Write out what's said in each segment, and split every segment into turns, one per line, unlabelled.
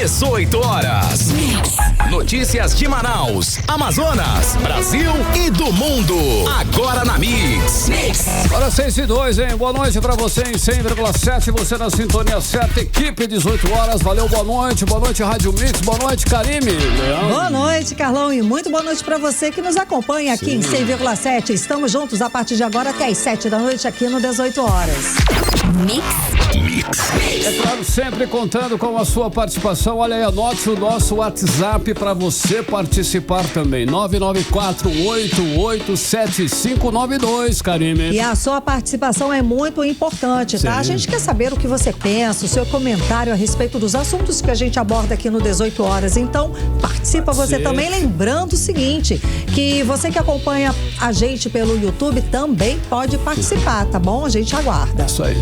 18 horas. Notícias de Manaus, Amazonas, Brasil e do mundo. Agora na Mix.
Hora 6:02, hein? Boa noite pra você em 100,7. Você na sintonia certa. Equipe 18 horas. Valeu, boa noite. Boa noite, Rádio Mix. Boa noite, Karime.
Boa noite, Carlão. E muito boa noite pra você que nos acompanha aqui em 100,7. Estamos juntos a partir de agora até às 7 da noite aqui no 18 horas.
Mix.
É claro, sempre contando com a sua participação. Olha aí, anote o nosso WhatsApp para você participar também. 994887592, Karime.
E a sua participação é muito importante, tá?
Sim.
A gente quer saber o que você pensa, o seu comentário a respeito dos assuntos que a gente aborda aqui no 18 horas. Então, participa você também. Lembrando o seguinte, que você que acompanha a gente pelo YouTube também pode participar, tá bom? A gente aguarda.
Isso aí.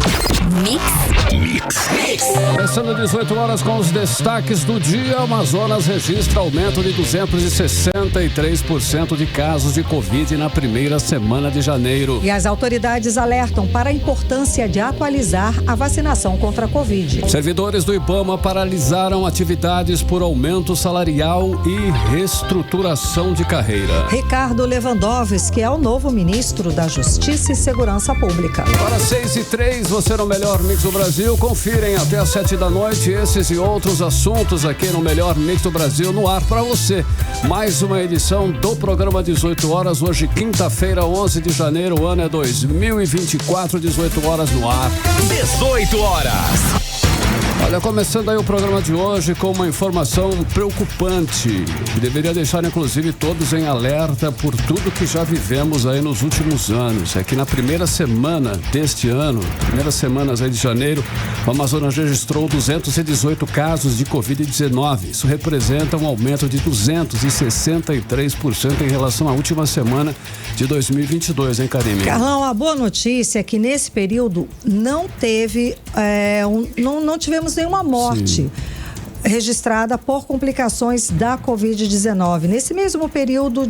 Começando 18 horas com os destaques do dia. Amazonas registra aumento de 263% de casos de Covid na primeira semana de janeiro.
E as autoridades alertam para a importância de atualizar a vacinação contra a Covid.
Servidores do IBAMA paralisaram atividades por aumento salarial e reestruturação de carreira.
Ricardo Lewandowski é o novo ministro da Justiça e Segurança Pública.
Para 6:03, você no Melhor Mix do Brasil. Confirem até às 7 da noite esses e outros assuntos aqui no Melhor Mix do Brasil no ar para você. Mais uma edição do programa 18 horas. Hoje, quinta-feira, 11 de janeiro, o ano é 2024, 18 horas no ar.
18 horas.
Olha, começando aí o programa de hoje com uma informação preocupante, que deveria deixar inclusive todos em alerta por tudo que já vivemos aí nos últimos anos. É que na primeira semana deste ano, primeiras semanas aí de janeiro, o Amazonas registrou 218 casos de Covid-19. Isso representa um aumento de 263% em relação à última semana de 2022, hein, Karime?
Carlão, a boa notícia é que nesse período não teve, não tivemos nenhuma morte registrada por complicações da Covid-19. Nesse mesmo período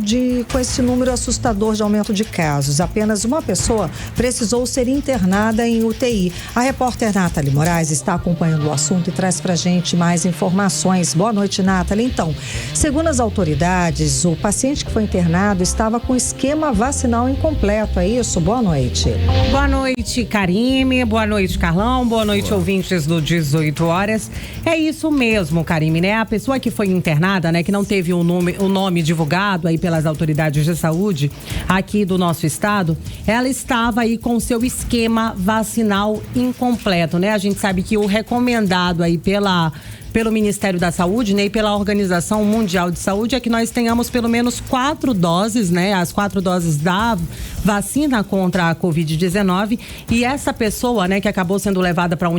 com esse número assustador de aumento de casos, apenas uma pessoa precisou ser internada em UTI. A repórter Nathalie Moraes está acompanhando o assunto e traz pra gente mais informações. Boa noite, Nathalie. Então, segundo as autoridades, o paciente que foi internado estava com esquema vacinal incompleto, é isso? Boa noite.
Boa noite, Karime. Boa noite, Carlão. Boa noite, ouvintes do 18 horas. É isso mesmo, Karime, né? A pessoa que foi internada, né, que não teve o nome divulgado aí pelas autoridades de saúde aqui do nosso estado, ela estava aí com o seu esquema vacinal incompleto, né? A gente sabe que o recomendado aí pelo Ministério da Saúde, né, e pela Organização Mundial de Saúde é que nós tenhamos pelo menos 4 doses, né, as 4 doses da vacina contra a Covid-19, e essa pessoa, né, que acabou sendo levada para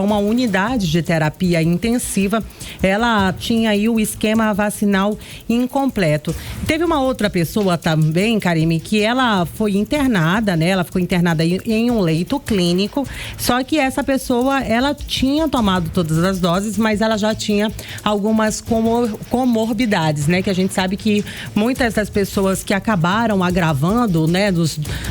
uma unidade de terapia intensiva, ela tinha aí o esquema vacinal incompleto. Teve uma outra pessoa também, Karime, que ela foi internada, né, ela ficou internada em um leito clínico, só que essa pessoa, ela tinha tomado todas as doses, mas ela já tinha algumas comorbidades, né? Que a gente sabe que muitas das pessoas que acabaram agravando, né?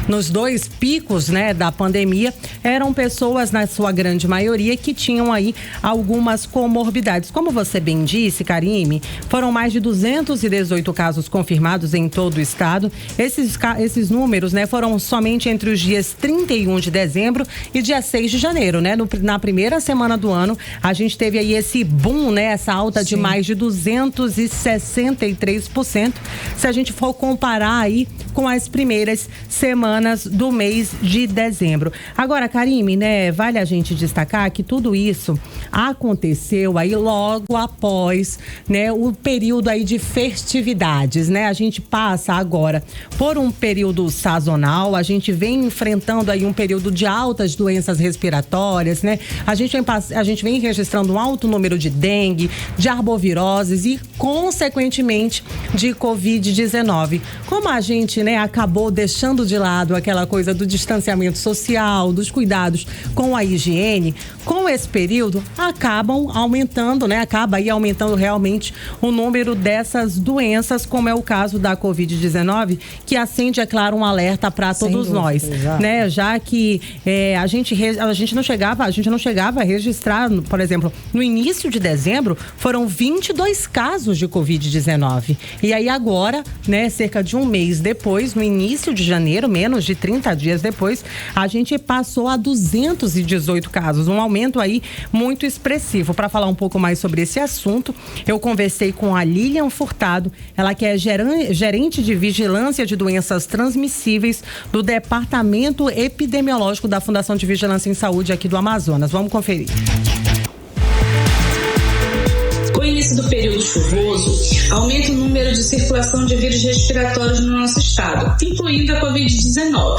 Nos 2 picos, né? Da pandemia, eram pessoas, na sua grande maioria, que tinham aí algumas comorbidades. Como você bem disse, Karime, foram mais de 218 casos confirmados em todo o estado. Esses números, né? Foram somente entre os dias 31 de dezembro e dia 6 de janeiro, né? Na primeira semana do ano, a gente teve aí esse boom, né? Essa alta de mais de 263%, se a gente for comparar aí com as primeiras semanas do mês de dezembro. Agora, Karime, né? Vale a gente destacar que tudo isso aconteceu aí logo após, né? O período aí de festividades, né? A gente passa agora por um período sazonal, a gente vem enfrentando aí um período de altas doenças respiratórias, né? A gente vem registrando um alto número de dengue, de arboviroses e, consequentemente, de Covid-19. Como a gente, né, acabou deixando de lado aquela coisa do distanciamento social, dos cuidados com a higiene, com esse período, acaba aí aumentando realmente o número dessas doenças, como é o caso da Covid-19, que acende, é claro, um alerta para todos nós, né? Já que a gente não chegava a registrar, por exemplo, no início início de dezembro, foram 22 casos de Covid-19. E aí agora, né, cerca de um mês depois, no início de janeiro, menos de 30 dias depois, a gente passou a 218 casos, um aumento aí muito expressivo. Para falar um pouco mais sobre esse assunto, eu conversei com a Lilian Furtado, ela que é gerente de vigilância de doenças transmissíveis do Departamento Epidemiológico da Fundação de Vigilância em Saúde aqui do Amazonas. Vamos conferir.
Com o início do período chuvoso, aumenta o número de circulação de vírus respiratórios no nosso estado, incluindo a Covid-19.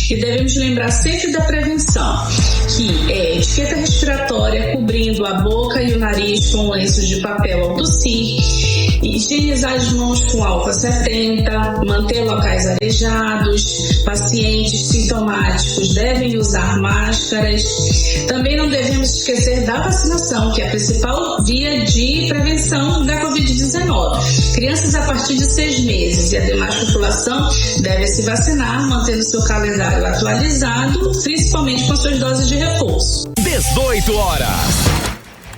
E devemos lembrar sempre da prevenção, que é etiqueta respiratória, cobrindo a boca e o nariz com lenços de papel ao tossir, higienizar as mãos com álcool 70, manter locais arejados, pacientes sintomáticos devem usar máscaras. Também não devemos esquecer da vacinação, que é a principal via de prevenção da Covid-19. Crianças a partir de 6 meses e a demais população deve se vacinar, mantendo seu calendário atualizado, principalmente com suas doses de reforço.
18 horas.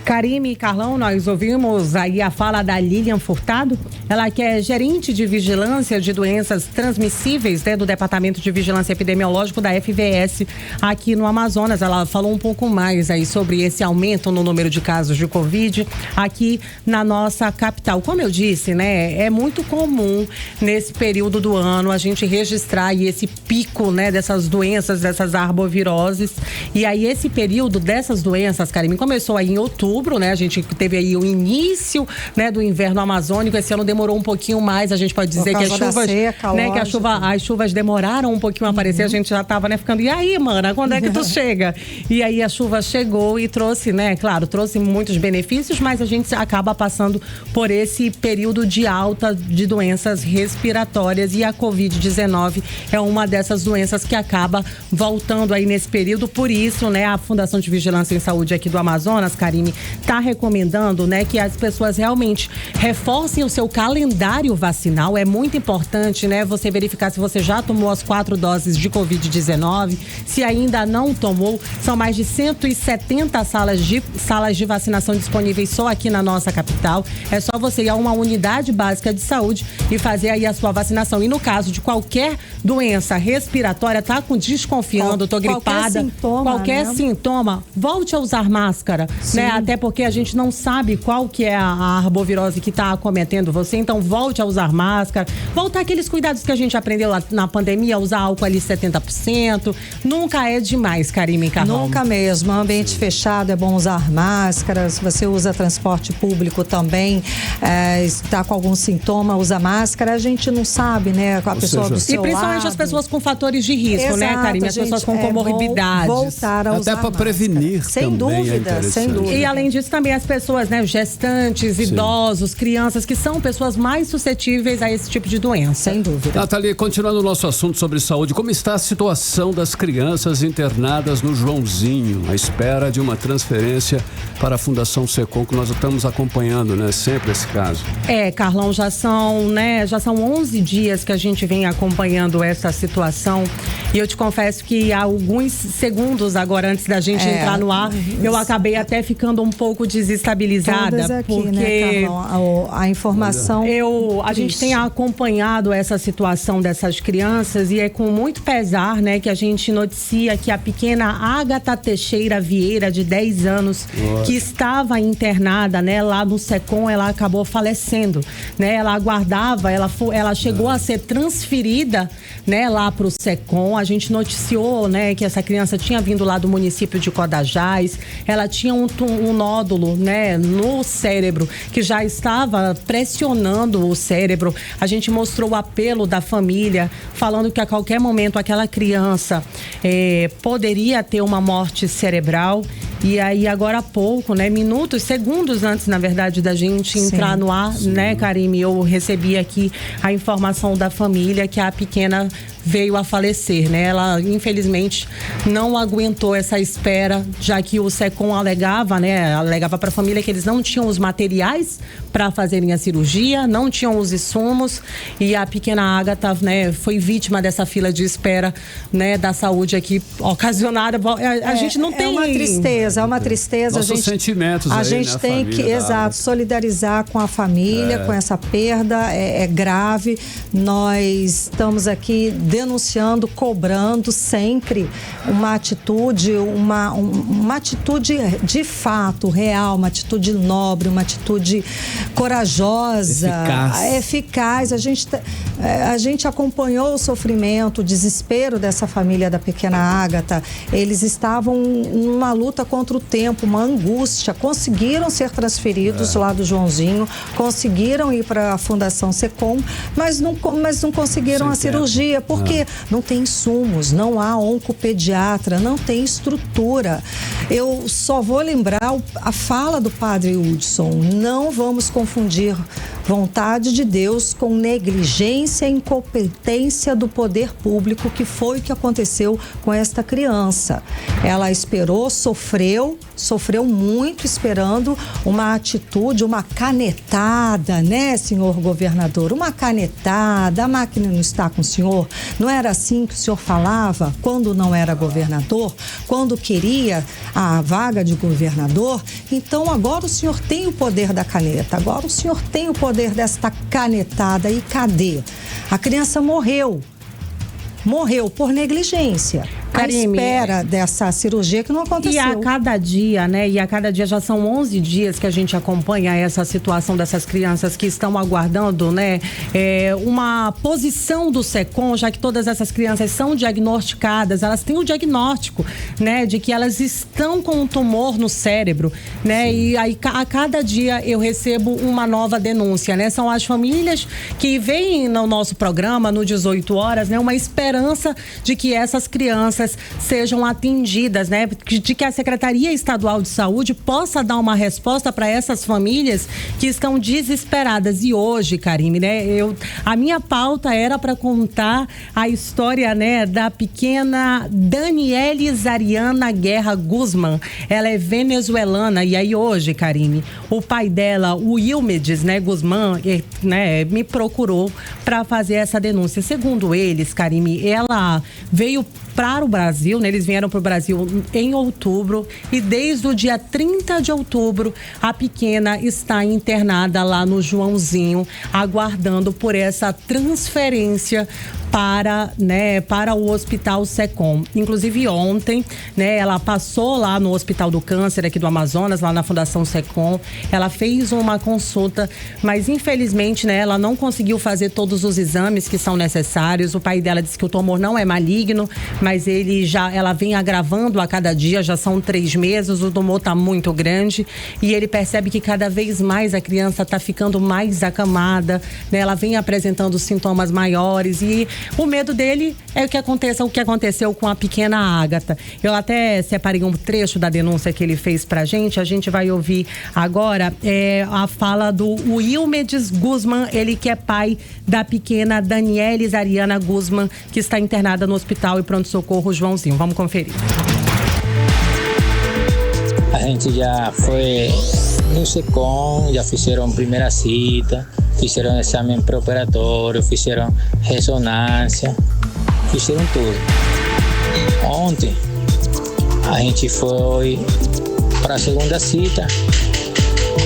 Karime e Carlão, nós ouvimos aí a fala da Lilian Furtado, ela que é gerente de vigilância de doenças transmissíveis, né, do Departamento de Vigilância Epidemiológico da FVS aqui no Amazonas. Ela falou um pouco mais aí sobre esse aumento no número de casos de Covid aqui na nossa capital. Como eu disse, né, é muito comum nesse período do ano a gente registrar aí esse pico, né, dessas doenças, dessas arboviroses. E aí esse período dessas doenças, Karime, começou aí em outubro, né? A gente teve aí o início, né, do inverno amazônico. Esse ano demorou um pouquinho mais. A gente pode dizer que as chuvas,
seca,
né, que as chuvas demoraram um pouquinho a aparecer. A gente já tava, né, ficando, e aí, mana, quando é que tu chega? E aí a chuva chegou e trouxe, né, claro, trouxe muitos benefícios, mas a gente acaba passando por esse período de alta de doenças respiratórias e a Covid-19 é uma dessas doenças que acaba voltando aí nesse período. Por isso, né, a Fundação de Vigilância em Saúde aqui do Amazonas, Karime, está recomendando, né, que as pessoas realmente reforcem o seu calendário vacinal. É muito importante, né, você verificar se você já tomou as 4 doses de Covid-19, se ainda não tomou. São mais de 170 salas de vacinação disponíveis só aqui na nossa capital. É só você ir a uma unidade básica de saúde e fazer aí a sua vacinação. E no caso de qualquer doença respiratória, tá com desconfiando, tô gripada, qualquer sintoma, volte a usar máscara, né? Até porque a gente não sabe qual que é a arbovirose que está acometendo você, então volte a usar máscara, voltar aqueles cuidados que a gente aprendeu lá na pandemia, usar álcool ali 70%, nunca é demais, Karime e Carlão.
Nunca mesmo, ambiente fechado é bom usar máscara, se você usa transporte público também, está com algum sintoma, usa máscara, a gente não sabe, né, com a pessoa do seu lado.
E principalmente as pessoas com fatores de risco, né, Karime, as pessoas com comorbidades.
Voltar a usar
até para prevenir
sem dúvida, sem dúvida.
E além disso também as pessoas, né, gestantes, idosos, crianças, que são pessoas mais suscetíveis a esse tipo de doença.
Sem dúvida.
Nathalie, continuando o nosso assunto sobre saúde, como está a situação das crianças internadas no Joãozinho, à espera de uma transferência para a Fundação Secom, que nós estamos acompanhando, né, sempre esse caso?
Carlão, já são 11 dias que a gente vem acompanhando essa situação e eu te confesso que há alguns segundos agora, antes da gente entrar no ar, eu acabei até ficando um pouco desestabilizada,
aqui,
porque,
né, Carlão, a informação
a gente tem acompanhado essa situação dessas crianças e é com muito pesar, né, que a gente noticia que a pequena Ágata Teixeira Vieira, de 10 anos, que estava internada, né, lá no Secom, ela acabou falecendo, né? Ela aguardava, ela chegou a ser transferida, né, lá para o Secom. A gente noticiou, né, que essa criança tinha vindo lá do município de Codajás. Ela tinha um nódulo, né, no cérebro que já estava pressionando o cérebro. A gente mostrou o apelo da família, falando que a qualquer momento aquela criança poderia ter uma morte cerebral. E aí, agora há pouco, né, segundos antes, na verdade, da gente entrar no ar, né, Karime, eu recebi aqui a informação da família que a pequena veio a falecer, né? Ela, infelizmente, não aguentou essa espera, já que o SECOM alegava para a família que eles não tinham os materiais para fazerem a cirurgia, não tinham os insumos, e a pequena Ágata, né, foi vítima dessa fila de espera, né, da saúde aqui ocasionada. A gente não tem...
É uma tristeza.
Nossos sentimentos
a
aí,
gente
né,
tem que, solidarizar com a família, com essa perda, é grave. Nós estamos aqui denunciando, cobrando sempre uma atitude, uma atitude de fato real, uma atitude nobre, uma atitude corajosa, eficaz. A gente acompanhou o sofrimento, o desespero dessa família da pequena Ágata. Eles estavam numa luta contra o tempo, uma angústia. Conseguiram ser transferidos lá do Joãozinho, conseguiram ir para a Fundação SECOM, mas não conseguiram a cirurgia, porque não tem insumos, não há oncopediatra, não tem estrutura. Eu só vou lembrar a fala do padre Hudson: não vamos confundir vontade de Deus com negligência e incompetência do poder público, que foi o que aconteceu com esta criança. Ela esperou, sofreu muito esperando uma atitude, uma canetada, né, senhor governador? Uma canetada. A máquina não está com o senhor? Não era assim que o senhor falava quando não era governador? Quando queria a vaga de governador? Então agora o senhor tem o poder da caneta, agora o senhor tem o poder desta canetada. E cadê? A criança morreu por negligência.
Karime,
à espera dessa cirurgia que não aconteceu.
E a cada dia, né? E a cada dia já são 11 dias que a gente acompanha essa situação dessas crianças que estão aguardando, né? Uma posição do SECOM, já que todas essas crianças são diagnosticadas, elas têm o diagnóstico, né? De que elas estão com um tumor no cérebro, né? Sim. E aí a cada dia eu recebo uma nova denúncia, né? São as famílias que veem no nosso programa, no 18 horas, né? Uma esperança de que essas crianças sejam atendidas, né? De que a Secretaria Estadual de Saúde possa dar uma resposta para essas famílias que estão desesperadas. E hoje, Karime, né? A minha pauta era para contar a história, né? Da pequena Daniele Zariana Guerra Guzman. Ela é venezuelana. E aí hoje, Karime, o pai dela, o Wilmedes, né? Guzman, né? Me procurou para fazer essa denúncia. Segundo eles, Karime, ela veio para o Brasil, né? Eles vieram para o Brasil em outubro e desde o dia 30 de outubro a pequena está internada lá no Joãozinho, aguardando por essa transferência para o Hospital SECOM. Inclusive ontem, né, ela passou lá no Hospital do Câncer aqui do Amazonas, lá na Fundação SECOM. Ela fez uma consulta, mas infelizmente, né, ela não conseguiu fazer todos os exames que são necessários. O pai dela disse que o tumor não é maligno, mas ela vem agravando a cada dia, já são 3 meses, o tumor está muito grande e ele percebe que cada vez mais a criança está ficando mais acamada, né? Ela vem apresentando sintomas maiores e o medo dele é o que aconteceu com a pequena Ágata. Eu até separei um trecho da denúncia que ele fez pra gente. A gente vai ouvir agora a fala do Wilmedes Guzman, ele que é pai da pequena Daniele Zariana Guzman, que está internada no Hospital e Pronto-Socorro Joãozinho. Vamos conferir.
A gente já foi no SECOM, já fizeram primeira cita, fizeram exame pré-operatório, fizeram ressonância, fizeram tudo. Ontem a gente foi para a segunda cita.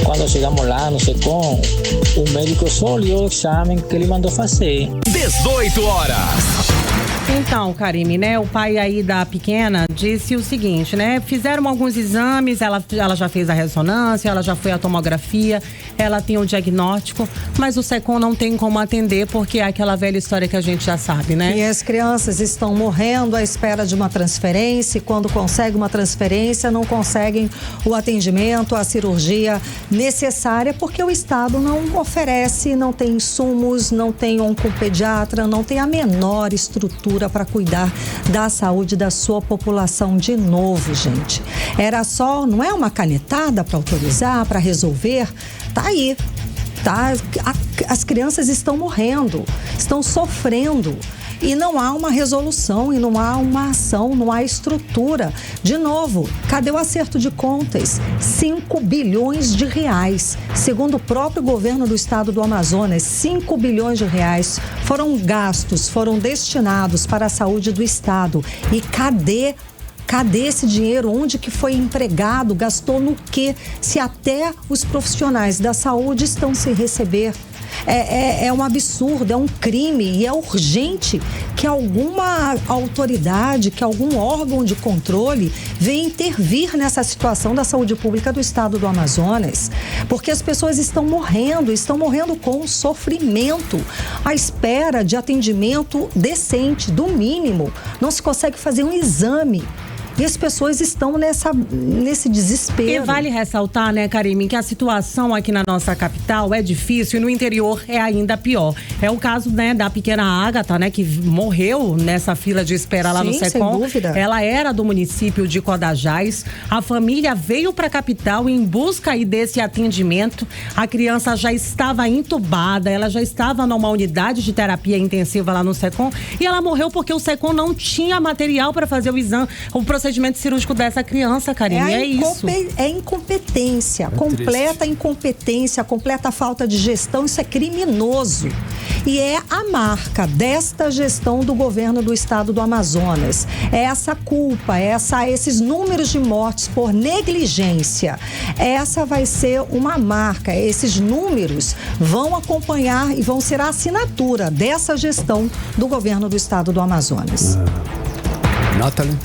Quando chegamos lá no SECOM, o médico só olhou o exame que ele mandou fazer.
18 horas.
Então, Karime, né, o pai aí da pequena disse o seguinte, né, fizeram alguns exames, ela já fez a ressonância, ela já foi à tomografia, ela tem o diagnóstico, mas o SECOM não tem como atender porque é aquela velha história que a gente já sabe, né?
E as crianças estão morrendo à espera de uma transferência e quando conseguem uma transferência não conseguem o atendimento, a cirurgia necessária porque o Estado não oferece, não tem insumos, não tem oncopediatra, não tem a menor estrutura para cuidar da saúde da sua população. De novo, gente, era só, não é uma canetada para autorizar, para resolver, tá aí, tá? As crianças estão morrendo, estão sofrendo e não há uma resolução, e não há uma ação, não há estrutura. De novo, cadê o acerto de contas? 5 bilhões de reais. Segundo o próprio governo do estado do Amazonas, 5 bilhões de reais foram gastos, foram destinados para a saúde do estado. E cadê esse dinheiro? Onde que foi empregado? Gastou no quê? Se até os profissionais da saúde estão sem receber. É um absurdo, é um crime e é urgente que alguma autoridade, que algum órgão de controle venha intervir nessa situação da saúde pública do estado do Amazonas, porque as pessoas estão morrendo com sofrimento, à espera de atendimento decente, do mínimo. Não se consegue fazer um exame. E as pessoas estão nesse desespero.
E vale ressaltar, né, Karime, que a situação aqui na nossa capital é difícil e no interior é ainda pior. É o caso, né, da pequena Ágata, né, que morreu nessa fila de espera lá no Secom.
Sem dúvida.
Ela era do município de Codajás. A família veio para a capital em busca aí desse atendimento. A criança já estava entubada, ela já estava numa unidade de terapia intensiva lá no Secom e ela morreu porque o Secom não tinha material para fazer o exame, o procedimento cirúrgico dessa criança, Karine. É isso.
É incompetência, completa incompetência, completa falta de gestão. Isso é criminoso. E é a marca desta gestão do governo do estado do Amazonas. É essa culpa, esses números de mortes por negligência. Essa vai ser uma marca. Esses números vão acompanhar e vão ser a assinatura dessa gestão do governo do estado do Amazonas.
Nathalie.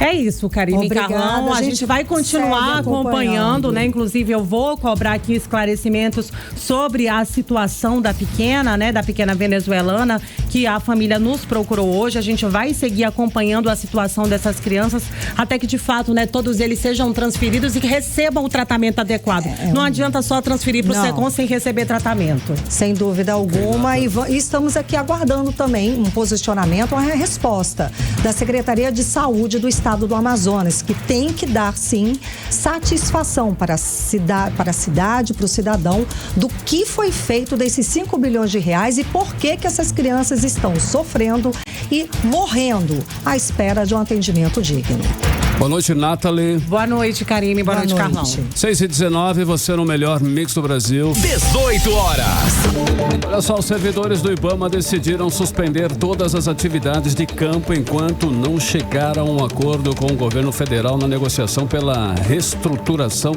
É isso, Karime Carlão. A gente vai continuar acompanhando, né? Inclusive, eu vou cobrar aqui esclarecimentos sobre a situação da pequena, né? Da pequena venezuelana, que a família nos procurou hoje. A gente vai seguir acompanhando a situação dessas crianças até que, de fato, né? Todos eles sejam transferidos e que recebam o tratamento adequado. Não adianta só transferir para o Secom sem receber tratamento.
Sem dúvida alguma. E estamos aqui aguardando também um posicionamento, uma resposta da Secretaria de Saúde do Estado do Amazonas, que tem que dar, sim, satisfação para a cidade, para o cidadão, do que foi feito desses 5 bilhões de reais e por que essas crianças estão sofrendo e morrendo à espera de um atendimento digno.
Boa noite, Nathalie.
Boa noite, Karime. Boa noite, Carlão.
6h19, você no melhor mix do Brasil.
18 horas.
Olha só, os servidores do IBAMA decidiram suspender todas as atividades de campo enquanto não chegaram a um acordo com o governo federal na negociação pela reestruturação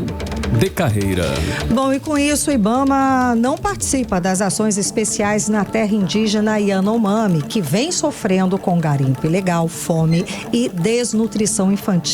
de carreira.
Bom, e com isso o IBAMA não participa das ações especiais na terra indígena Yanomami, que vem sofrendo com garimpo ilegal, fome e desnutrição infantil.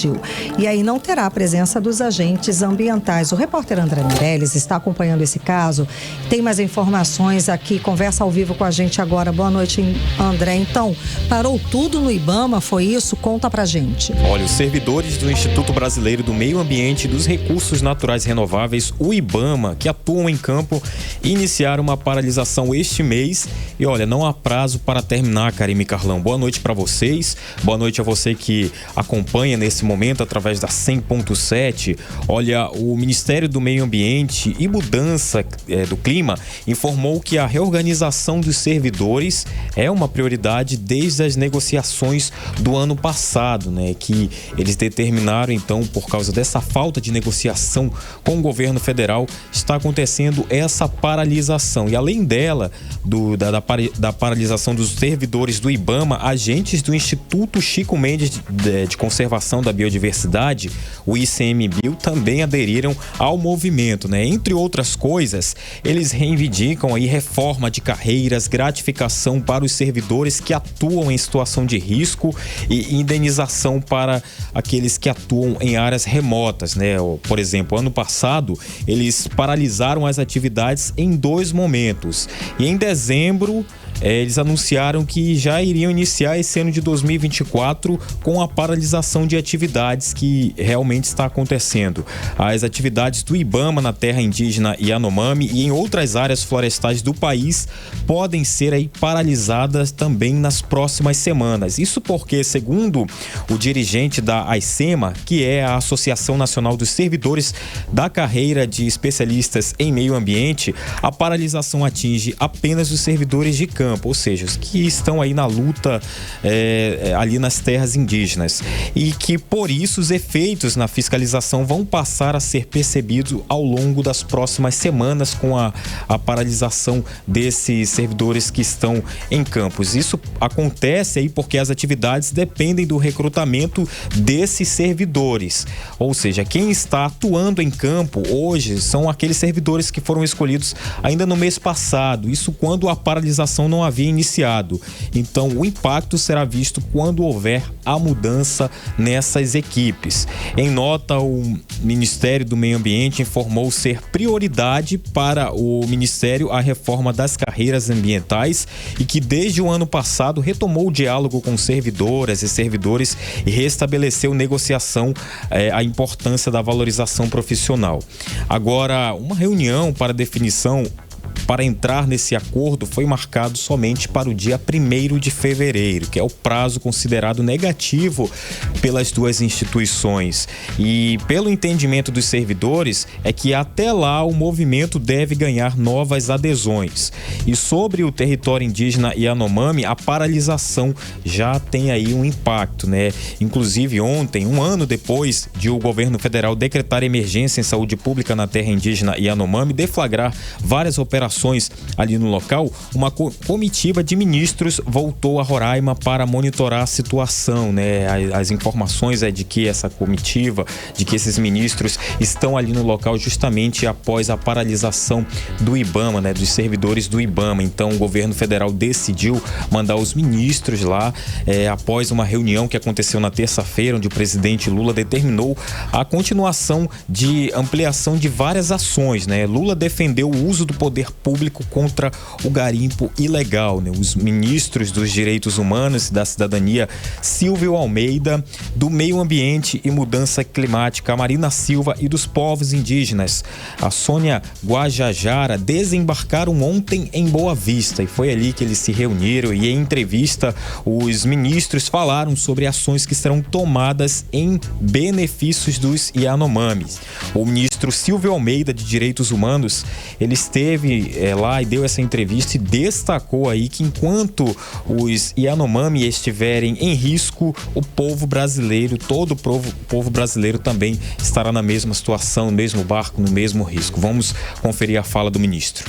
E aí não terá a presença dos agentes ambientais. O repórter André Meirelles está acompanhando esse caso. Tem mais informações aqui, conversa ao vivo com a gente agora. Boa noite, André. Então, parou tudo no IBAMA, foi isso? Conta pra gente.
Olha, os servidores do Instituto Brasileiro do Meio Ambiente e dos Recursos Naturais Renováveis, o IBAMA, que atuam em campo, iniciaram uma paralisação este mês. E olha, não há prazo para terminar, Karime Carlão. Boa noite para vocês. Boa noite a você que acompanha nesse momento através da 100.7. Olha, o Ministério do Meio Ambiente e Mudança do Clima informou que a reorganização dos servidores é uma prioridade desde as negociações do ano passado, né? Que eles determinaram, então, por causa dessa falta de negociação com o governo federal, está acontecendo essa paralisação. E além dela, da paralisação dos servidores do IBAMA, agentes do Instituto Chico Mendes de Conservação da Biodiversidade, o ICMBio, também aderiram ao movimento, né? Entre outras coisas, eles reivindicam aí reforma de carreiras, gratificação para os servidores que atuam em situação de risco e indenização para aqueles que atuam em áreas remotas, né? Por exemplo, ano passado, eles paralisaram as atividades em 2 momentos. E em dezembro, eles anunciaram que já iriam iniciar esse ano de 2024 com a paralisação de atividades que realmente está acontecendo. As atividades do IBAMA na terra indígena Yanomami e em outras áreas florestais do país podem ser aí paralisadas também nas próximas semanas. Isso porque, segundo o dirigente da AICEMA, que é a Associação Nacional dos Servidores da Carreira de Especialistas em Meio Ambiente, a paralisação atinge apenas os servidores de campo. campo, ou seja, os que estão aí na luta ali nas terras indígenas, e que por isso os efeitos na fiscalização vão passar a ser percebidos ao longo das próximas semanas com a paralisação desses servidores que estão em campos. Isso acontece aí porque as atividades dependem do recrutamento desses servidores, ou seja, quem está atuando em campo hoje são aqueles servidores que foram escolhidos ainda no mês passado, isso quando a paralisação não havia iniciado. Então o impacto será visto quando houver a mudança nessas equipes. Em nota, o Ministério do Meio Ambiente informou ser prioridade para o Ministério a reforma das carreiras ambientais e que desde o ano passado retomou o diálogo com servidoras e servidores e restabeleceu negociação a importância da valorização profissional. Agora, uma reunião para definição para entrar nesse acordo foi marcado somente para o dia 1º de fevereiro, que é o prazo considerado negativo pelas duas instituições. E pelo entendimento dos servidores, é que até lá o movimento deve ganhar novas adesões. E sobre o território indígena Yanomami, a paralisação já tem aí um impacto, né? Inclusive ontem, um ano depois de o governo federal decretar emergência em saúde pública na terra indígena Yanomami, deflagrar várias operações ali no local, uma comitiva de ministros voltou a Roraima para monitorar a situação, né? As informações é de que essa comitiva, de que esses ministros estão ali no local justamente após a paralisação do IBAMA, né? Dos servidores do IBAMA. Então o governo federal decidiu mandar os ministros lá após uma reunião que aconteceu na terça-feira, onde o presidente Lula determinou a continuação de ampliação de várias ações, né? Lula defendeu o uso do poder público contra o garimpo ilegal, né? Os ministros dos Direitos Humanos e da Cidadania, Silvio Almeida, do Meio Ambiente e Mudança Climática, Marina Silva, e dos povos indígenas, a Sônia Guajajara, desembarcaram ontem em Boa Vista, e foi ali que eles se reuniram, e em entrevista os ministros falaram sobre ações que serão tomadas em benefícios dos Yanomamis. O ministro Silvio Almeida, de Direitos Humanos, ele esteve lá e deu essa entrevista e destacou aí que enquanto os Yanomami estiverem em risco, o povo brasileiro, todo o povo brasileiro também estará na mesma situação, no mesmo barco, no mesmo risco. Vamos conferir a fala do ministro.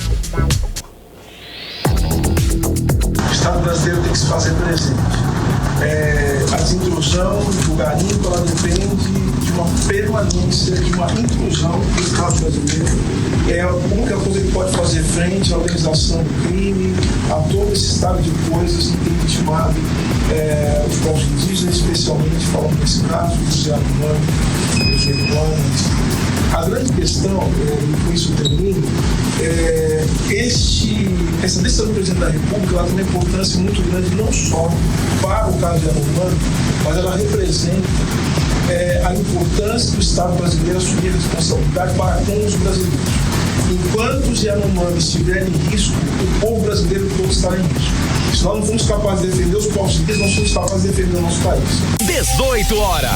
O Estado brasileiro tem que se fazer presente. A desintrusão do garimpo, ela depende de uma permanência, de uma intrusão do Estado brasileiro. É a única coisa que pode fazer frente à organização do crime, a todo esse estado de coisas que tem vitimado os povos indígenas, especialmente falando nesse caso dos Yanomami, dos Yanomami. A grande questão, e com isso eu termino, essa decisão do presidente da República ela tem uma importância muito grande não só para o caso de Yanomami, mas ela representa a importância do Estado brasileiro assumir a responsabilidade para com os brasileiros. Enquanto os Yanomami estiverem em risco, o povo brasileiro todo estará em risco. Se nós não formos capazes de defender os povos indígenas, nós somos capazes de defender o nosso país.
18 horas.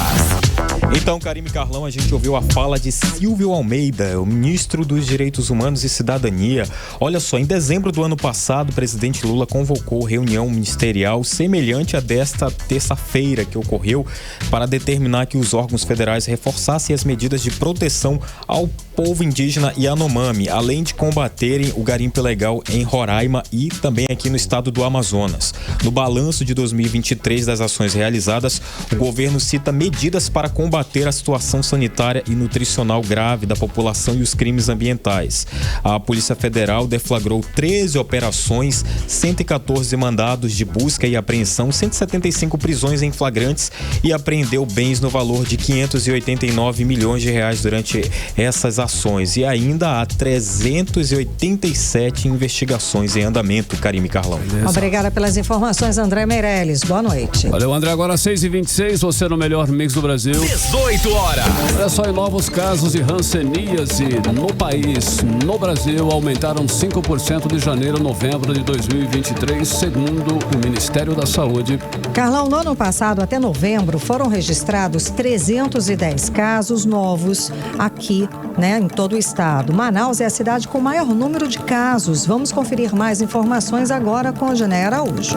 Então, Karime e Carlão, a gente ouviu a fala de Silvio Almeida, o ministro dos Direitos Humanos e Cidadania. Olha só, em dezembro do ano passado, o presidente Lula convocou reunião ministerial semelhante a desta terça-feira que ocorreu para determinar que os órgãos federais reforçassem as medidas de proteção ao povo indígena Yanomami, além de combaterem o garimpo ilegal em Roraima e também aqui no estado do Amazonas. No balanço de 2023 das ações realizadas, o governo cita medidas para combater a situação sanitária e nutricional grave da população e os crimes ambientais. A Polícia Federal deflagrou 13 operações, 114 mandados de busca e apreensão, 175 prisões em flagrantes e apreendeu bens no valor de 589 milhões de reais durante essas ações. E ainda há 387 investigações em andamento, Karime e Carlão.
Obrigada pelas informações, André Meirelles. Boa noite.
Valeu, André. Agora 6h26, você no melhor mix do Brasil.
18 horas.
Olha só, em novos casos de hanseníase no país, no Brasil, aumentaram 5% de janeiro a novembro de 2023, segundo o Ministério da Saúde.
Carlão, no ano passado, até novembro, foram registrados 310 casos novos aqui, em todo o estado. Manaus é a cidade com o maior número de casos. Vamos conferir mais informações agora com a Jané Araújo.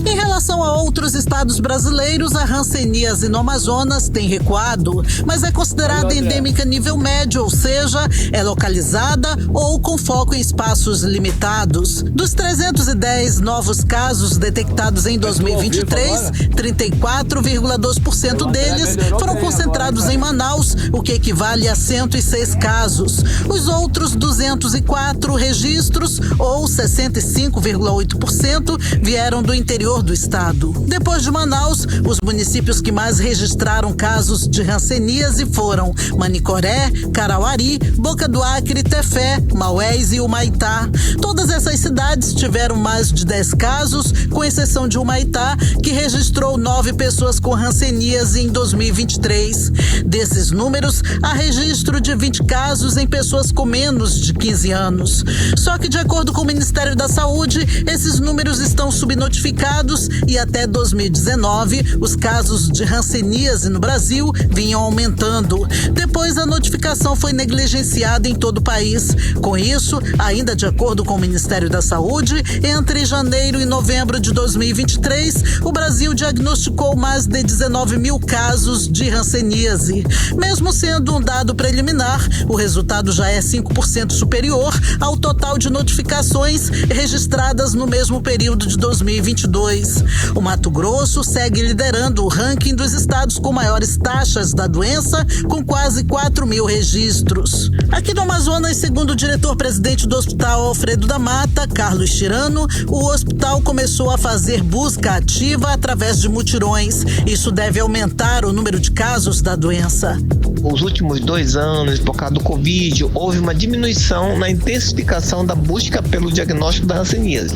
Em relação a outros estados brasileiros, a hanseníase no Amazonas tem recuado, mas é considerada endêmica nível médio, ou seja, é localizada ou com foco em espaços limitados. Dos 310 novos casos detectados em 2023, 34,2% deles foram concentrados em Manaus, o que equivale a 106 casos. Os outros 204 registros, ou 65,8%, vieram do interior do estado. Depois de Manaus, os municípios que mais registraram casos de hanseníase foram Manicoré, Carauari, Boca do Acre, Tefé, Maués e Humaitá. Todas essas cidades tiveram mais de 10 casos, com exceção de Humaitá, que registrou 9 pessoas com hanseníase em 2023. Desses números, há registro de 20 casos em pessoas com menos de 15 anos. Só que, de acordo com o Ministério da Saúde, esses números estão subnotificados e até 2019, os casos de hanseníase no Brasil vinham aumentando. Depois, a notificação foi negligenciada em todo o país. Com isso, ainda de acordo com o Ministério da Saúde, entre janeiro e novembro de 2023, o Brasil diagnosticou mais de 19 mil casos de hanseníase. Mesmo sendo um dado preliminar, o resultado já é 5% superior ao total de notificações registradas no mesmo período de 2022. O Mato Grosso segue liderando o ranking dos estados com maiores taxas da doença, com quase 4 mil registros. Aqui no Amazonas, segundo o diretor-presidente do Hospital Alfredo da Mata, Carlos Chirano, o hospital começou a fazer busca ativa através de mutirões. Isso deve aumentar o número de casos da doença.
Os últimos 2 anos, por causa do Covid, houve uma diminuição na intensificação da busca pelo diagnóstico da hanseníase.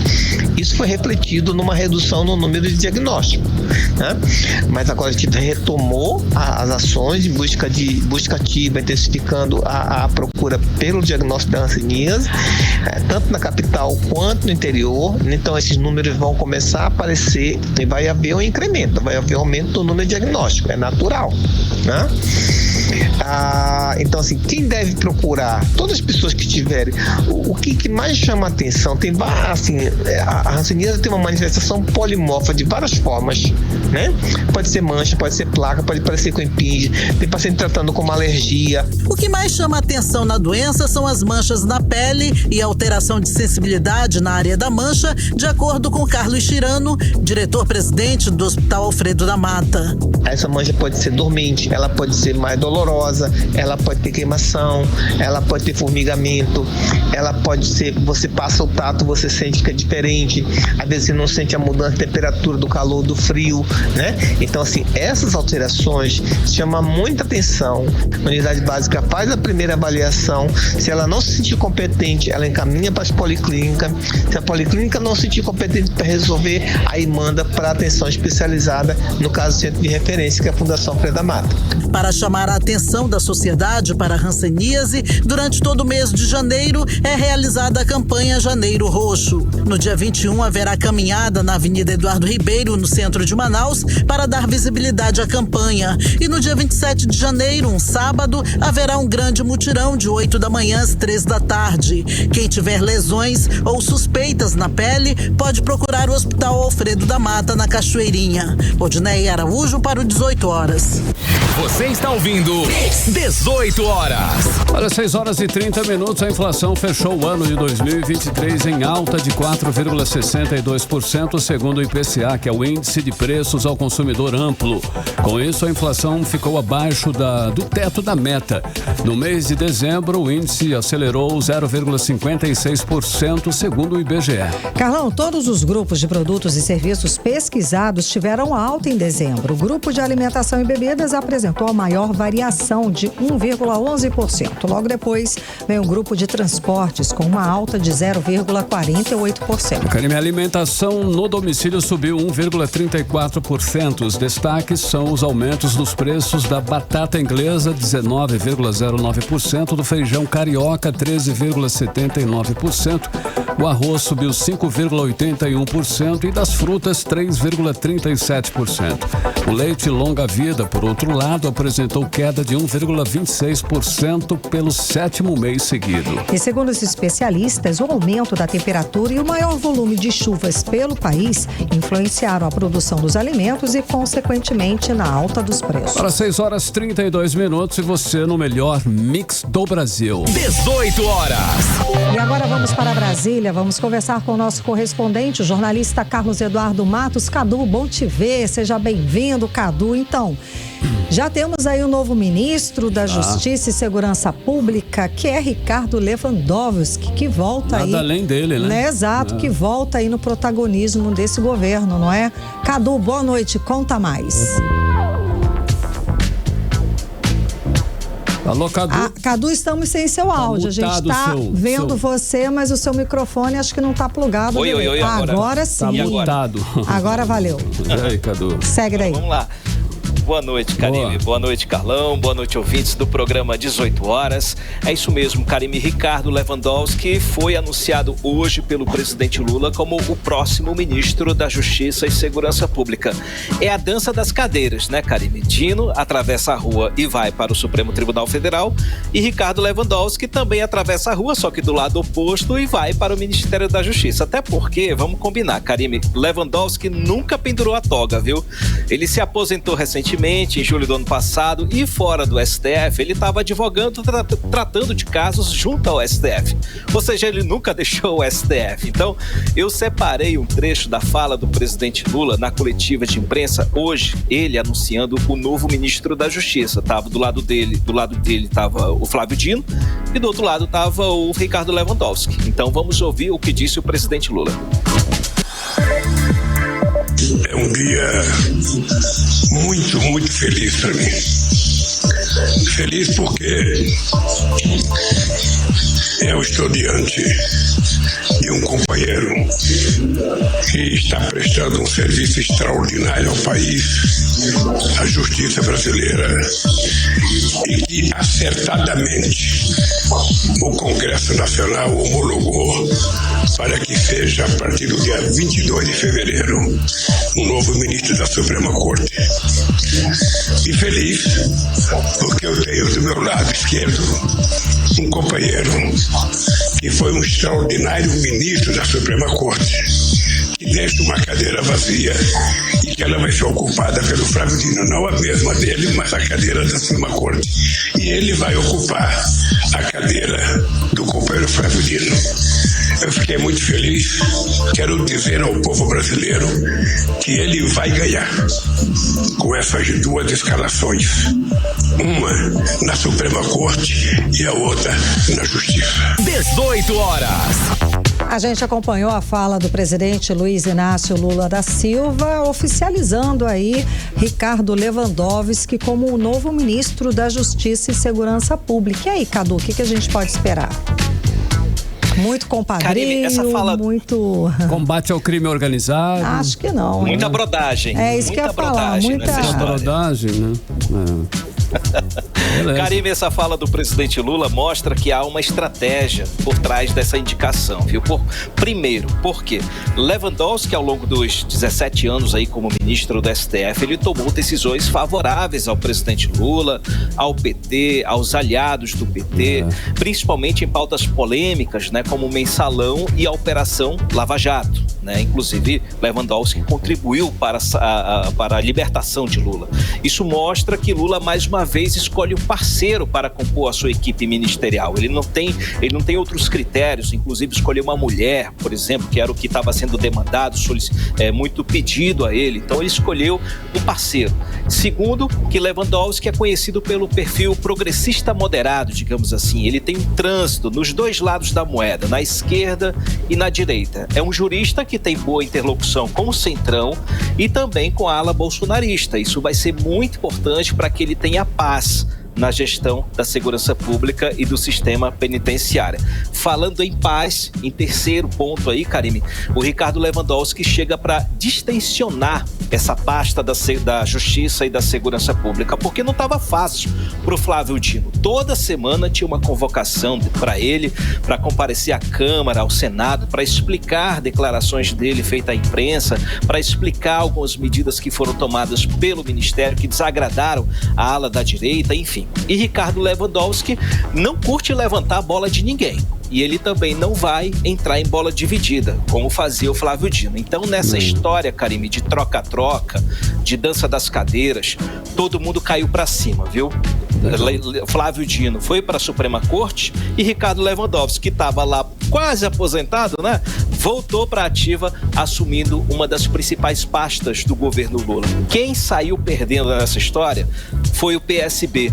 Isso foi refletido numa redução no número de diagnóstico, Mas agora a gente retomou as ações de busca ativa, intensificando a procura pelo diagnóstico da hanseníase, tanto na capital quanto no interior. Então esses números vão começar a aparecer e vai haver um incremento, vai haver um aumento do número de diagnóstico, é natural, Então, assim, quem deve procurar? Todas as pessoas que tiverem. O que mais chama a atenção? Tem assim, a hanseníase tem uma manifestação polimorfa de várias formas, Pode ser mancha, pode ser placa, pode parecer com impinge, tem paciente tratando como alergia.
O que mais chama a atenção na doença são as manchas na pele e a alteração de sensibilidade na área da mancha, de acordo com Carlos Chirano, diretor-presidente do Hospital Alfredo da Mata.
Essa mancha pode ser dormente, ela pode ser mais dolorosa, ela pode ter queimação, ela pode ter formigamento, ela pode ser, você passa o tato, você sente que é diferente, às vezes você não sente a mudança de temperatura, do calor, do frio, Então, assim, essas alterações chamam muita atenção. A unidade básica faz a primeira avaliação, se ela não se sentir competente, ela encaminha para as policlínicas, se a policlínica não se sentir competente para resolver, aí manda para atenção especializada, no caso, centro de referência, que é a Fundação Alfredo da Mata.
Para chamar a atenção da sociedade para a hanseníase, durante todo o mês de janeiro é realizada a campanha Janeiro Roxo. No dia 21 haverá caminhada na Avenida Eduardo Ribeiro, no centro de Manaus, para dar visibilidade à campanha. E no dia 27 de janeiro, um sábado, haverá um grande mutirão de 8 da manhã às 3 da tarde. Quem tiver lesões ou suspeitas na pele pode procurar o Hospital Alfredo da Mata, na Cachoeirinha. Odinei Araújo para o 18 horas.
Você está ouvindo 18 horas.
Olha, 6 horas e 30 minutos, a inflação fechou o ano de 2023 em alta de 4,62%, segundo o IPCA, que é o Índice de Preços ao Consumidor Amplo. Com isso, a inflação ficou abaixo do teto da meta. No mês de dezembro, o índice acelerou 0,56%, segundo o IBGE.
Carlão, todos os grupos de produtos e serviços pesquisados tiveram alta em dezembro. O grupo de alimentação e bebidas apresentou maior variação de 1,11%. Logo depois, vem o grupo de transportes com uma alta de 0,48%.
Karime, a alimentação no domicílio subiu 1,34%. Os destaques são os aumentos nos preços da batata inglesa, 19,09%, do feijão carioca, 13,79%, o arroz subiu 5,81% e das frutas, 3,37%. O leite longa-vida, por outro lado, apresentou queda de 1,26% pelo 7º mês seguido.
E segundo os especialistas, o aumento da temperatura e o maior volume de chuvas pelo país influenciaram a produção dos alimentos e, consequentemente, na alta dos preços.
Para 6h32 e você no melhor mix do Brasil.
18 horas.
E agora vamos para Brasília, vamos conversar com o nosso correspondente, o jornalista Carlos Eduardo Matos. Cadu, bom te ver, seja bem-vindo, Cadu. Então, já temos aí o novo ministro da Justiça e Segurança Pública, que é Ricardo Lewandowski, que volta aí.
Nada além dele, né?
Exato, que volta aí no protagonismo desse governo, não é? Cadu, boa noite, conta mais.
Alô, Cadu.
Cadu, estamos sem seu áudio. A gente está vendo você, mas o seu microfone acho que não está plugado.
Oi,
agora sim.
Tá mutado.
Agora valeu.
E aí, Cadu?
Segue daí.
Vamos lá. Boa noite, Karime. Boa noite, Carlão. Boa noite, ouvintes do programa 18 horas. É isso mesmo, Karime. Ricardo Lewandowski foi anunciado hoje pelo presidente Lula como o próximo ministro da Justiça e Segurança Pública. É a dança das cadeiras, né, Karime? Dino atravessa a rua e vai para o Supremo Tribunal Federal, e Ricardo Lewandowski também atravessa a rua, só que do lado oposto, e vai para o Ministério da Justiça. Até porque, vamos combinar, Karime, Lewandowski nunca pendurou a toga, viu? Ele se aposentou recentemente, em julho do ano passado, e fora do STF, ele estava advogando, tratando de casos junto ao STF. Ou seja, ele nunca deixou o STF. Então, eu separei um trecho da fala do presidente Lula na coletiva de imprensa hoje, ele anunciando o novo ministro da Justiça. Tava do lado dele estava o Flávio Dino, e do outro lado estava o Ricardo Lewandowski. Então, vamos ouvir o que disse o presidente Lula.
É um dia muito, muito feliz para mim. Feliz porque eu estou diante de um companheiro que está prestando um serviço extraordinário ao país, à justiça brasileira, e que acertadamente o Congresso Nacional homologou para que seja, a partir do dia 22 de fevereiro, um novo ministro da Suprema Corte. E feliz porque eu tenho do meu lado esquerdo um companheiro que foi um extraordinário ministro da Suprema Corte, que deixa uma cadeira vazia e que ela vai ser ocupada pelo Flávio Dino, não a mesma dele, mas a cadeira da Suprema Corte. E ele vai ocupar a cadeira do companheiro Flávio Dino. Eu fiquei muito feliz. Quero dizer ao povo brasileiro que ele vai ganhar com essas duas escalações. Uma na Suprema Corte e a outra na Justiça.
18 horas.
A gente acompanhou a fala do presidente Luiz Inácio Lula da Silva, oficializando aí Ricardo Lewandowski como o novo ministro da Justiça e Segurança Pública. E aí, Cadu, o que a gente pode esperar? Muito compadrinho,
essa fala...
muito...
Combate ao crime organizado.
Acho que não.
Muita brodagem.
É isso que eu ia falar. Muita
brodagem, né?
Karime, essa fala do presidente Lula mostra que há uma estratégia por trás dessa indicação, viu? Primeiro, porque Lewandowski, ao longo dos 17 anos aí como ministro do STF, ele tomou decisões favoráveis ao presidente Lula, ao PT, aos aliados do PT, principalmente em pautas polêmicas, né, como o Mensalão e a Operação Lava Jato, né? Inclusive, Lewandowski contribuiu para a libertação de Lula. Isso mostra que Lula, mais uma vez, escolhe um parceiro para compor a sua equipe ministerial. Ele não tem outros critérios, inclusive escolher uma mulher, por exemplo, que era o que estava sendo demandado, muito pedido a ele. Então ele escolheu um parceiro. Segundo, que Lewandowski é conhecido pelo perfil progressista moderado, digamos assim. Ele tem um trânsito nos dois lados da moeda, na esquerda e na direita. É um jurista que que tem boa interlocução com o Centrão e também com a ala bolsonarista. Isso vai ser muito importante para que ele tenha paz na gestão da segurança pública e do sistema penitenciário. Falando em paz, em terceiro ponto aí, Karime, o Ricardo Lewandowski chega para distensionar essa pasta da Justiça e da Segurança Pública, porque não estava fácil para o Flávio Dino. Toda semana tinha uma convocação para ele, para comparecer à Câmara, ao Senado, para explicar declarações dele feitas à imprensa, para explicar algumas medidas que foram tomadas pelo Ministério, que desagradaram a ala da direita, enfim. E Ricardo Lewandowski não curte levantar a bola de ninguém. E ele também não vai entrar em bola dividida, como fazia o Flávio Dino. Então, nessa história, Karime, de troca-troca, de dança das cadeiras, todo mundo caiu para cima, viu? Flávio Dino foi para a Suprema Corte e Ricardo Lewandowski, que estava lá quase aposentado, né? Voltou para a ativa, assumindo uma das principais pastas do governo Lula. Quem saiu perdendo nessa história foi o PSB,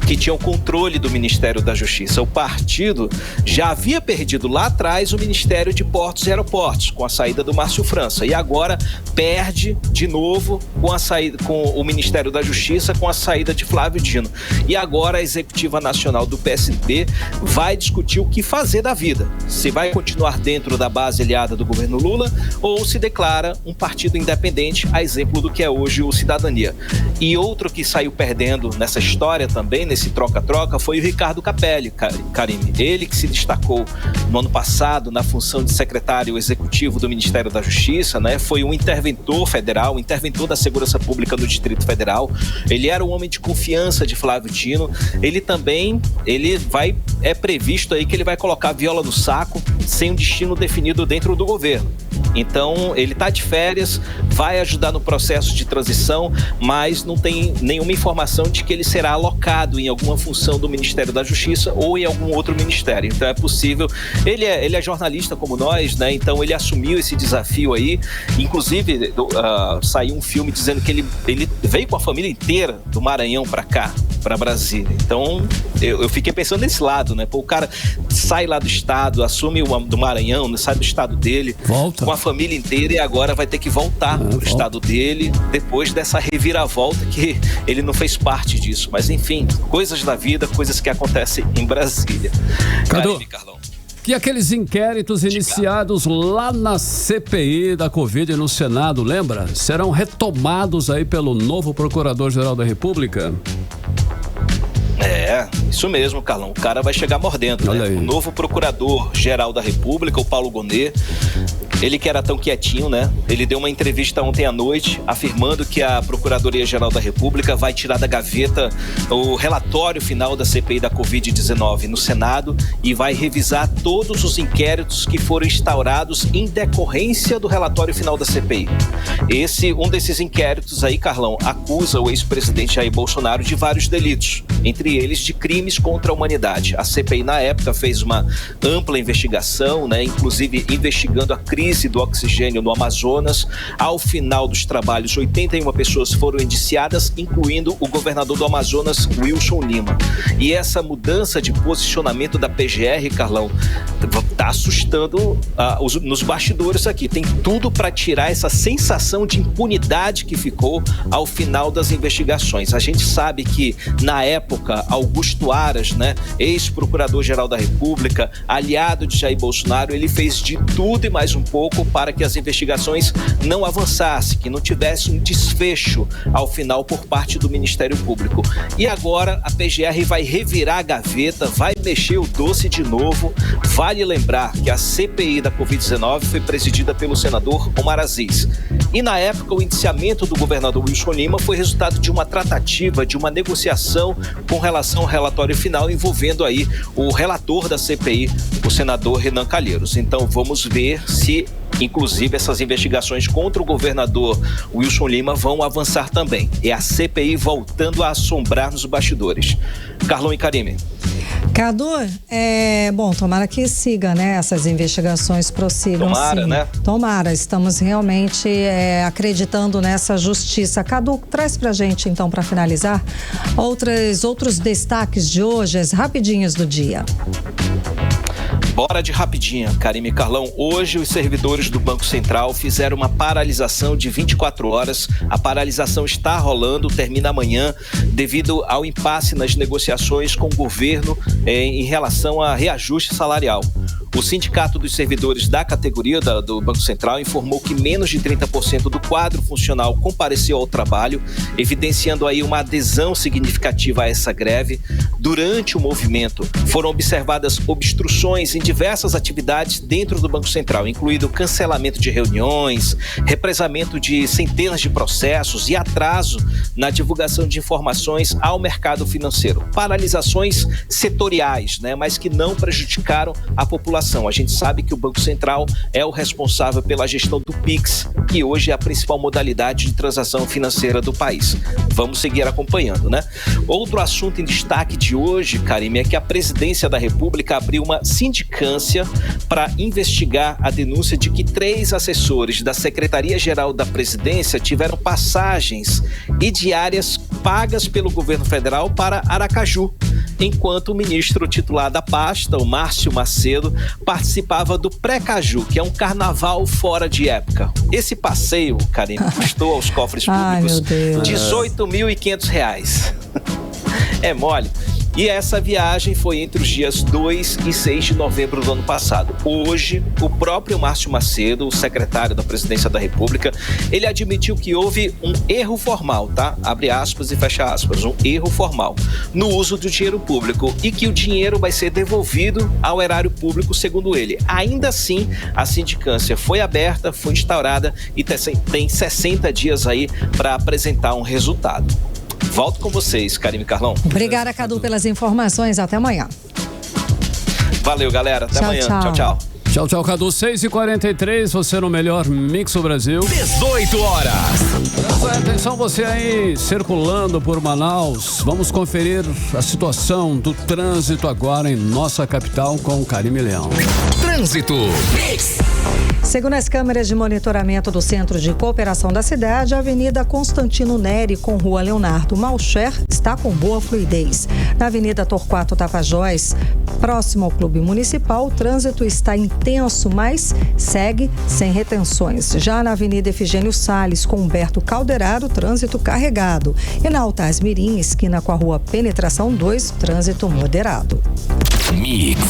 que tinha o controle do Ministério da Justiça. O partido já havia perdido lá atrás o Ministério de Portos e Aeroportos, com a saída do Márcio França, e agora perde de novo com o Ministério da Justiça, com a saída de Flávio Dino. E agora a Executiva Nacional do PSB vai discutir o que fazer da vida. Se vai continuar dentro da base aliada do governo Lula ou se declara um partido independente, a exemplo do que é hoje o Cidadania. E outro que saiu perdendo nessa história também, nesse troca-troca, foi o Ricardo Capelli, Karime. Ele que se destacou no ano passado na função de secretário executivo do Ministério da Justiça, né? Foi um interventor federal, um interventor da Segurança Pública no Distrito Federal. Ele era um homem de confiança de Flávio Dino. É previsto aí que ele vai colocar a viola no saco sem um destino definido dentro do governo. Então, ele está de férias, vai ajudar no processo de transição, mas não tem nenhuma informação de que ele será alocado em alguma função do Ministério da Justiça ou em algum outro ministério. Então, é possível. Ele é jornalista como nós, né? Então, ele assumiu esse desafio aí. Inclusive, saiu um filme dizendo que ele veio com a família inteira do Maranhão para cá, para Brasília. Então, eu fiquei pensando nesse lado, né? Pô, o cara sai lá do estado, assume do Maranhão, sai do estado dele, volta com a família inteira e agora vai ter que voltar pro estado dele depois dessa reviravolta que ele não fez parte disso. Mas, enfim, coisas da vida, coisas que acontecem em Brasília.
Cadu, e aqueles inquéritos iniciados lá na CPI da Covid no Senado, lembra? Serão retomados aí pelo novo Procurador-Geral da República?
É, isso mesmo, Carlão. O cara vai chegar mordendo, né? O novo Procurador-Geral da República, o Paulo Gonet, ele que era tão quietinho, né? Ele deu uma entrevista ontem à noite afirmando que a Procuradoria-Geral da República vai tirar da gaveta o relatório final da CPI da Covid-19 no Senado e vai revisar todos os inquéritos que foram instaurados em decorrência do relatório final da CPI. Um desses inquéritos aí, Carlão, acusa o ex-presidente Jair Bolsonaro de vários delitos, entre eles de crimes contra a humanidade. A CPI, na época, fez uma ampla investigação, né? Inclusive investigando a crise do oxigênio no Amazonas. Ao final dos trabalhos, 81 pessoas foram indiciadas, incluindo o governador do Amazonas, Wilson Lima. E essa mudança de posicionamento da PGR, Carlão, está assustando nos bastidores aqui. Tem tudo para tirar essa sensação de impunidade que ficou ao final das investigações. A gente sabe que, na época, Augusto Aras, né, ex-procurador-geral da República, aliado de Jair Bolsonaro, ele fez de tudo e mais um pouco para que as investigações não avançassem, que não tivesse um desfecho ao final por parte do Ministério Público. E agora a PGR vai revirar a gaveta, vai mexer o doce de novo. Vale lembrar que a CPI da Covid-19 foi presidida pelo senador Omar Aziz. E na época o indiciamento do governador Wilson Lima foi resultado de uma tratativa, de uma negociação com relação ao relatório final envolvendo aí o relator da CPI, o senador Renan Calheiros. Então vamos ver se, inclusive, essas investigações contra o governador Wilson Lima vão avançar também. É a CPI voltando a assombrar nos bastidores. Carlão e Karime.
Cadu, tomara que siga, né? Essas investigações prossigam.
Tomara,
sim.
Né?
Tomara, estamos realmente acreditando nessa justiça. Cadu, traz pra gente, então, para finalizar, outros destaques de hoje, as rapidinhas do dia.
Bora de rapidinha, Karime e Carlão. Hoje, os servidores do Banco Central fizeram uma paralisação de 24 horas. A paralisação está rolando, termina amanhã, devido ao impasse nas negociações com o governo em relação a reajuste salarial. O Sindicato dos Servidores da categoria do Banco Central informou que menos de 30% do quadro funcional compareceu ao trabalho, evidenciando aí uma adesão significativa a essa greve. Durante o movimento, foram observadas obstruções em diversas atividades dentro do Banco Central, incluído cancelamento de reuniões, represamento de centenas de processos e atraso na divulgação de informações ao mercado financeiro. Paralisações setoriais, mas que não prejudicaram a população. A gente sabe que o Banco Central é o responsável pela gestão do Pix, que hoje é a principal modalidade de transação financeira do país. Vamos seguir acompanhando, Outro assunto em destaque de hoje, Karime, é que a Presidência da República abriu uma sindicância para investigar a denúncia de que 3 assessores da Secretaria-Geral da Presidência tiveram passagens e diárias pagas pelo governo federal para Aracaju, enquanto o ministro titular da pasta, o Márcio Macedo, participava do Pré-Caju, que é um carnaval fora de época. Esse passeio, Karime, custou aos cofres públicos R$18.500. É mole. E essa viagem foi entre os dias 2 e 6 de novembro do ano passado. Hoje, o próprio Márcio Macedo, o secretário da Presidência da República, ele admitiu que houve um erro formal, Abre aspas e fecha aspas, um erro formal no uso do dinheiro público e que o dinheiro vai ser devolvido ao erário público, segundo ele. Ainda assim, a sindicância foi aberta, foi instaurada e tem 60 dias aí para apresentar um resultado. Volto com vocês, Karime e Carlão.
Obrigada, Cadu, pelas informações. Até amanhã.
Valeu, galera. Até amanhã. Tchau, tchau.
Tchau, tchau, Cadu. 6h43, você no melhor Mix do Brasil.
18 horas.
Atenção, você aí circulando por Manaus. Vamos conferir a situação do trânsito agora em nossa capital com Karime Leão.
Trânsito. Mix.
Segundo as câmeras de monitoramento do Centro de Cooperação da cidade, a Avenida Constantino Neri com Rua Leonardo Malcher está com boa fluidez. Na Avenida Torquato Tapajós, próximo ao Clube Municipal, o trânsito está intenso, mas segue sem retenções. Já na Avenida Efigênio Salles com Humberto Calderaro, trânsito carregado. E na Altaz Mirim, esquina com a Rua Penetração 2, trânsito moderado.
Mix.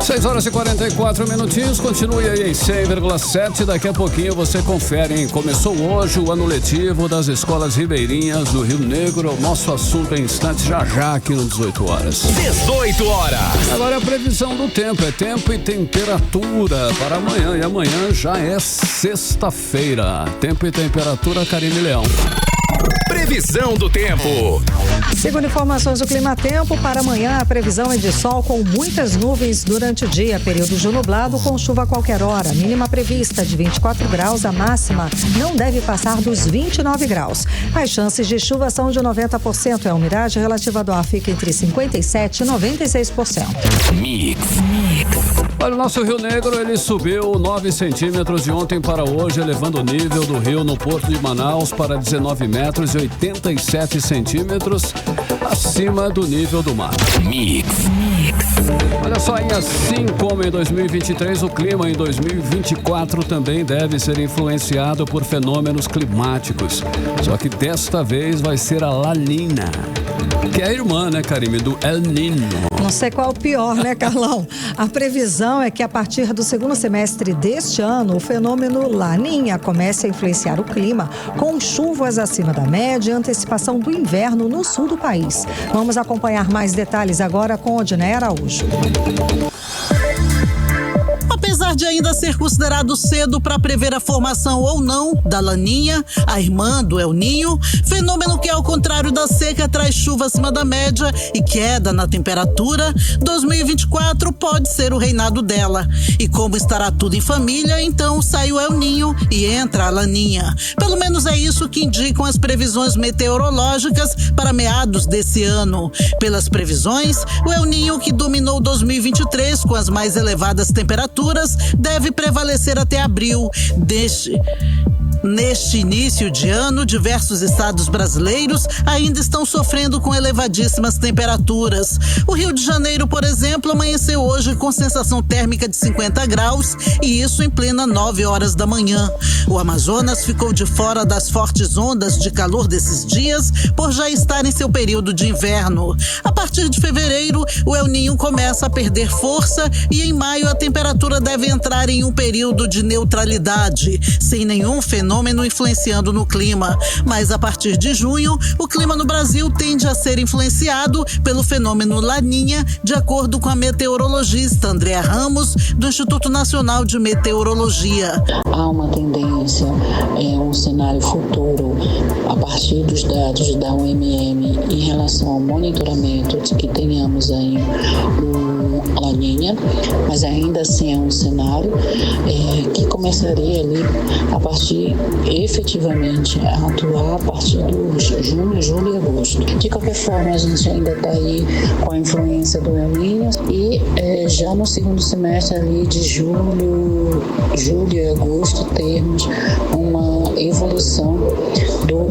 6h44, continue aí em 100,7. Daqui a pouquinho você confere, hein? Começou hoje o ano letivo das escolas ribeirinhas do Rio Negro. O nosso assunto em instantes, já aqui no 18 horas.
18 horas.
Agora a previsão do tempo, é tempo e temperatura para amanhã. E amanhã já é sexta-feira. Tempo e temperatura, Karime Leão.
Previsão do tempo.
Segundo informações do Clima Tempo, para amanhã a previsão é de sol com muitas nuvens durante o dia, período de nublado com chuva a qualquer hora. Mínima prevista de 24 graus, a máxima não deve passar dos 29 graus. As chances de chuva são de 90%, a umidade relativa do ar fica entre 57% e 96%.
Mix.
Olha, o nosso Rio Negro, ele subiu 9 centímetros de ontem para hoje, elevando o nível do rio no Porto de Manaus para 19 metros e 87 centímetros acima do nível do mar.
Mix.
Olha só, e assim como em 2023, o clima em 2024 também deve ser influenciado por fenômenos climáticos. Só que desta vez vai ser a La Niña, que é a irmã, Karime, do El Niño.
Não sei qual é o pior, Carlão? A previsão é que a partir do segundo semestre deste ano, o fenômeno La Niña comece a influenciar o clima, com chuvas acima da média e antecipação do inverno no sul do país. Vamos acompanhar mais detalhes agora com Odinei Araújo.
Apesar de ainda ser considerado cedo para prever a formação ou não da La Niña, a irmã do El Niño, fenômeno que, ao contrário da seca, traz chuva acima da média e queda na temperatura, 2024 pode ser o reinado dela. E como estará tudo em família, então sai o El Niño e entra a La Niña. Pelo menos é isso que indicam as previsões meteorológicas para meados desse ano. Pelas previsões, o El Niño, que dominou 2023 com as mais elevadas temperaturas, deve prevalecer até abril Neste início de ano, diversos estados brasileiros ainda estão sofrendo com elevadíssimas temperaturas. O Rio de Janeiro, por exemplo, amanheceu hoje com sensação térmica de 50 graus e isso em plena 9 horas da manhã. O Amazonas ficou de fora das fortes ondas de calor desses dias por já estar em seu período de inverno. A partir de fevereiro, o El Niño começa a perder força e em maio a temperatura deve entrar em um período de neutralidade, sem nenhum fenômeno influenciando no clima. Mas a partir de junho, o clima no Brasil tende a ser influenciado pelo fenômeno Laninha, de acordo com a meteorologista Andréa Ramos, do Instituto Nacional de Meteorologia.
Há uma tendência, um cenário futuro, a partir dos dados da UMM em relação ao monitoramento de que tenhamos aí La Niña, mas ainda assim é um cenário que começaria ali a partir, efetivamente, a atuar a partir dos junho, julho e agosto. De qualquer forma, a gente ainda está aí com a influência do El Niño e já no segundo semestre ali de julho e agosto termos uma evolução do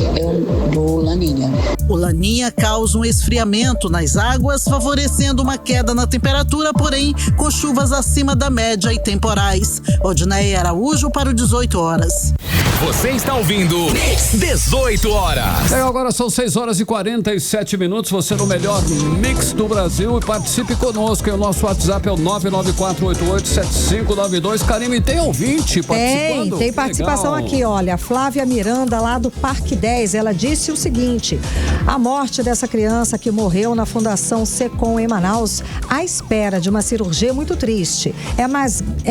La Niña.
O La Niña causa um esfriamento nas águas, favorecendo uma queda na temperatura, porém com chuvas acima da média e temporais. Odinei Araújo para o 18 horas.
Você está ouvindo 18 horas.
Agora são 6 horas e 47 minutos. Você no melhor mix do Brasil e participe conosco. O nosso WhatsApp é o 994887592. Karime, tem ouvinte participando?
Tem participação aqui, olha. A Flávia Miranda, lá do Parque 10, ela disse o seguinte: a morte dessa criança que morreu na Fundação Secom em Manaus, à espera de uma cirurgia, é muito triste. É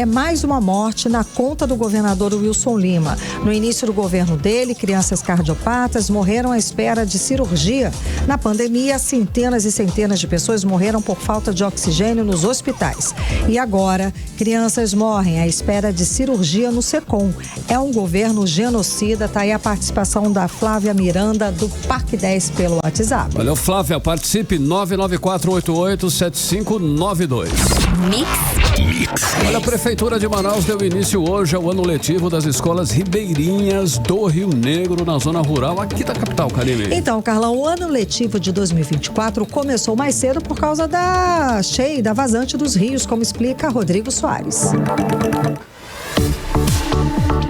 mais uma morte na conta do governador Wilson Lima. No início do governo dele, crianças cardiopatas morreram à espera de cirurgia. Na pandemia, centenas e centenas de pessoas morreram por falta de oxigênio nos hospitais. E agora, crianças morrem à espera de cirurgia no Secom. É um governo genocida. Tá aí a participação da Flávia Miranda, do Parque 10, pelo WhatsApp.
Valeu, Flávia. Participe, 994887592.
Mix.
Olha, a Prefeitura de Manaus deu início hoje ao ano letivo das escolas ribeirinhas do Rio Negro, na zona rural aqui da capital, Karime.
Então, Carlão, o ano letivo de 2024 começou mais cedo por causa da cheia e da vazante dos rios, como explica Rodrigo Soares.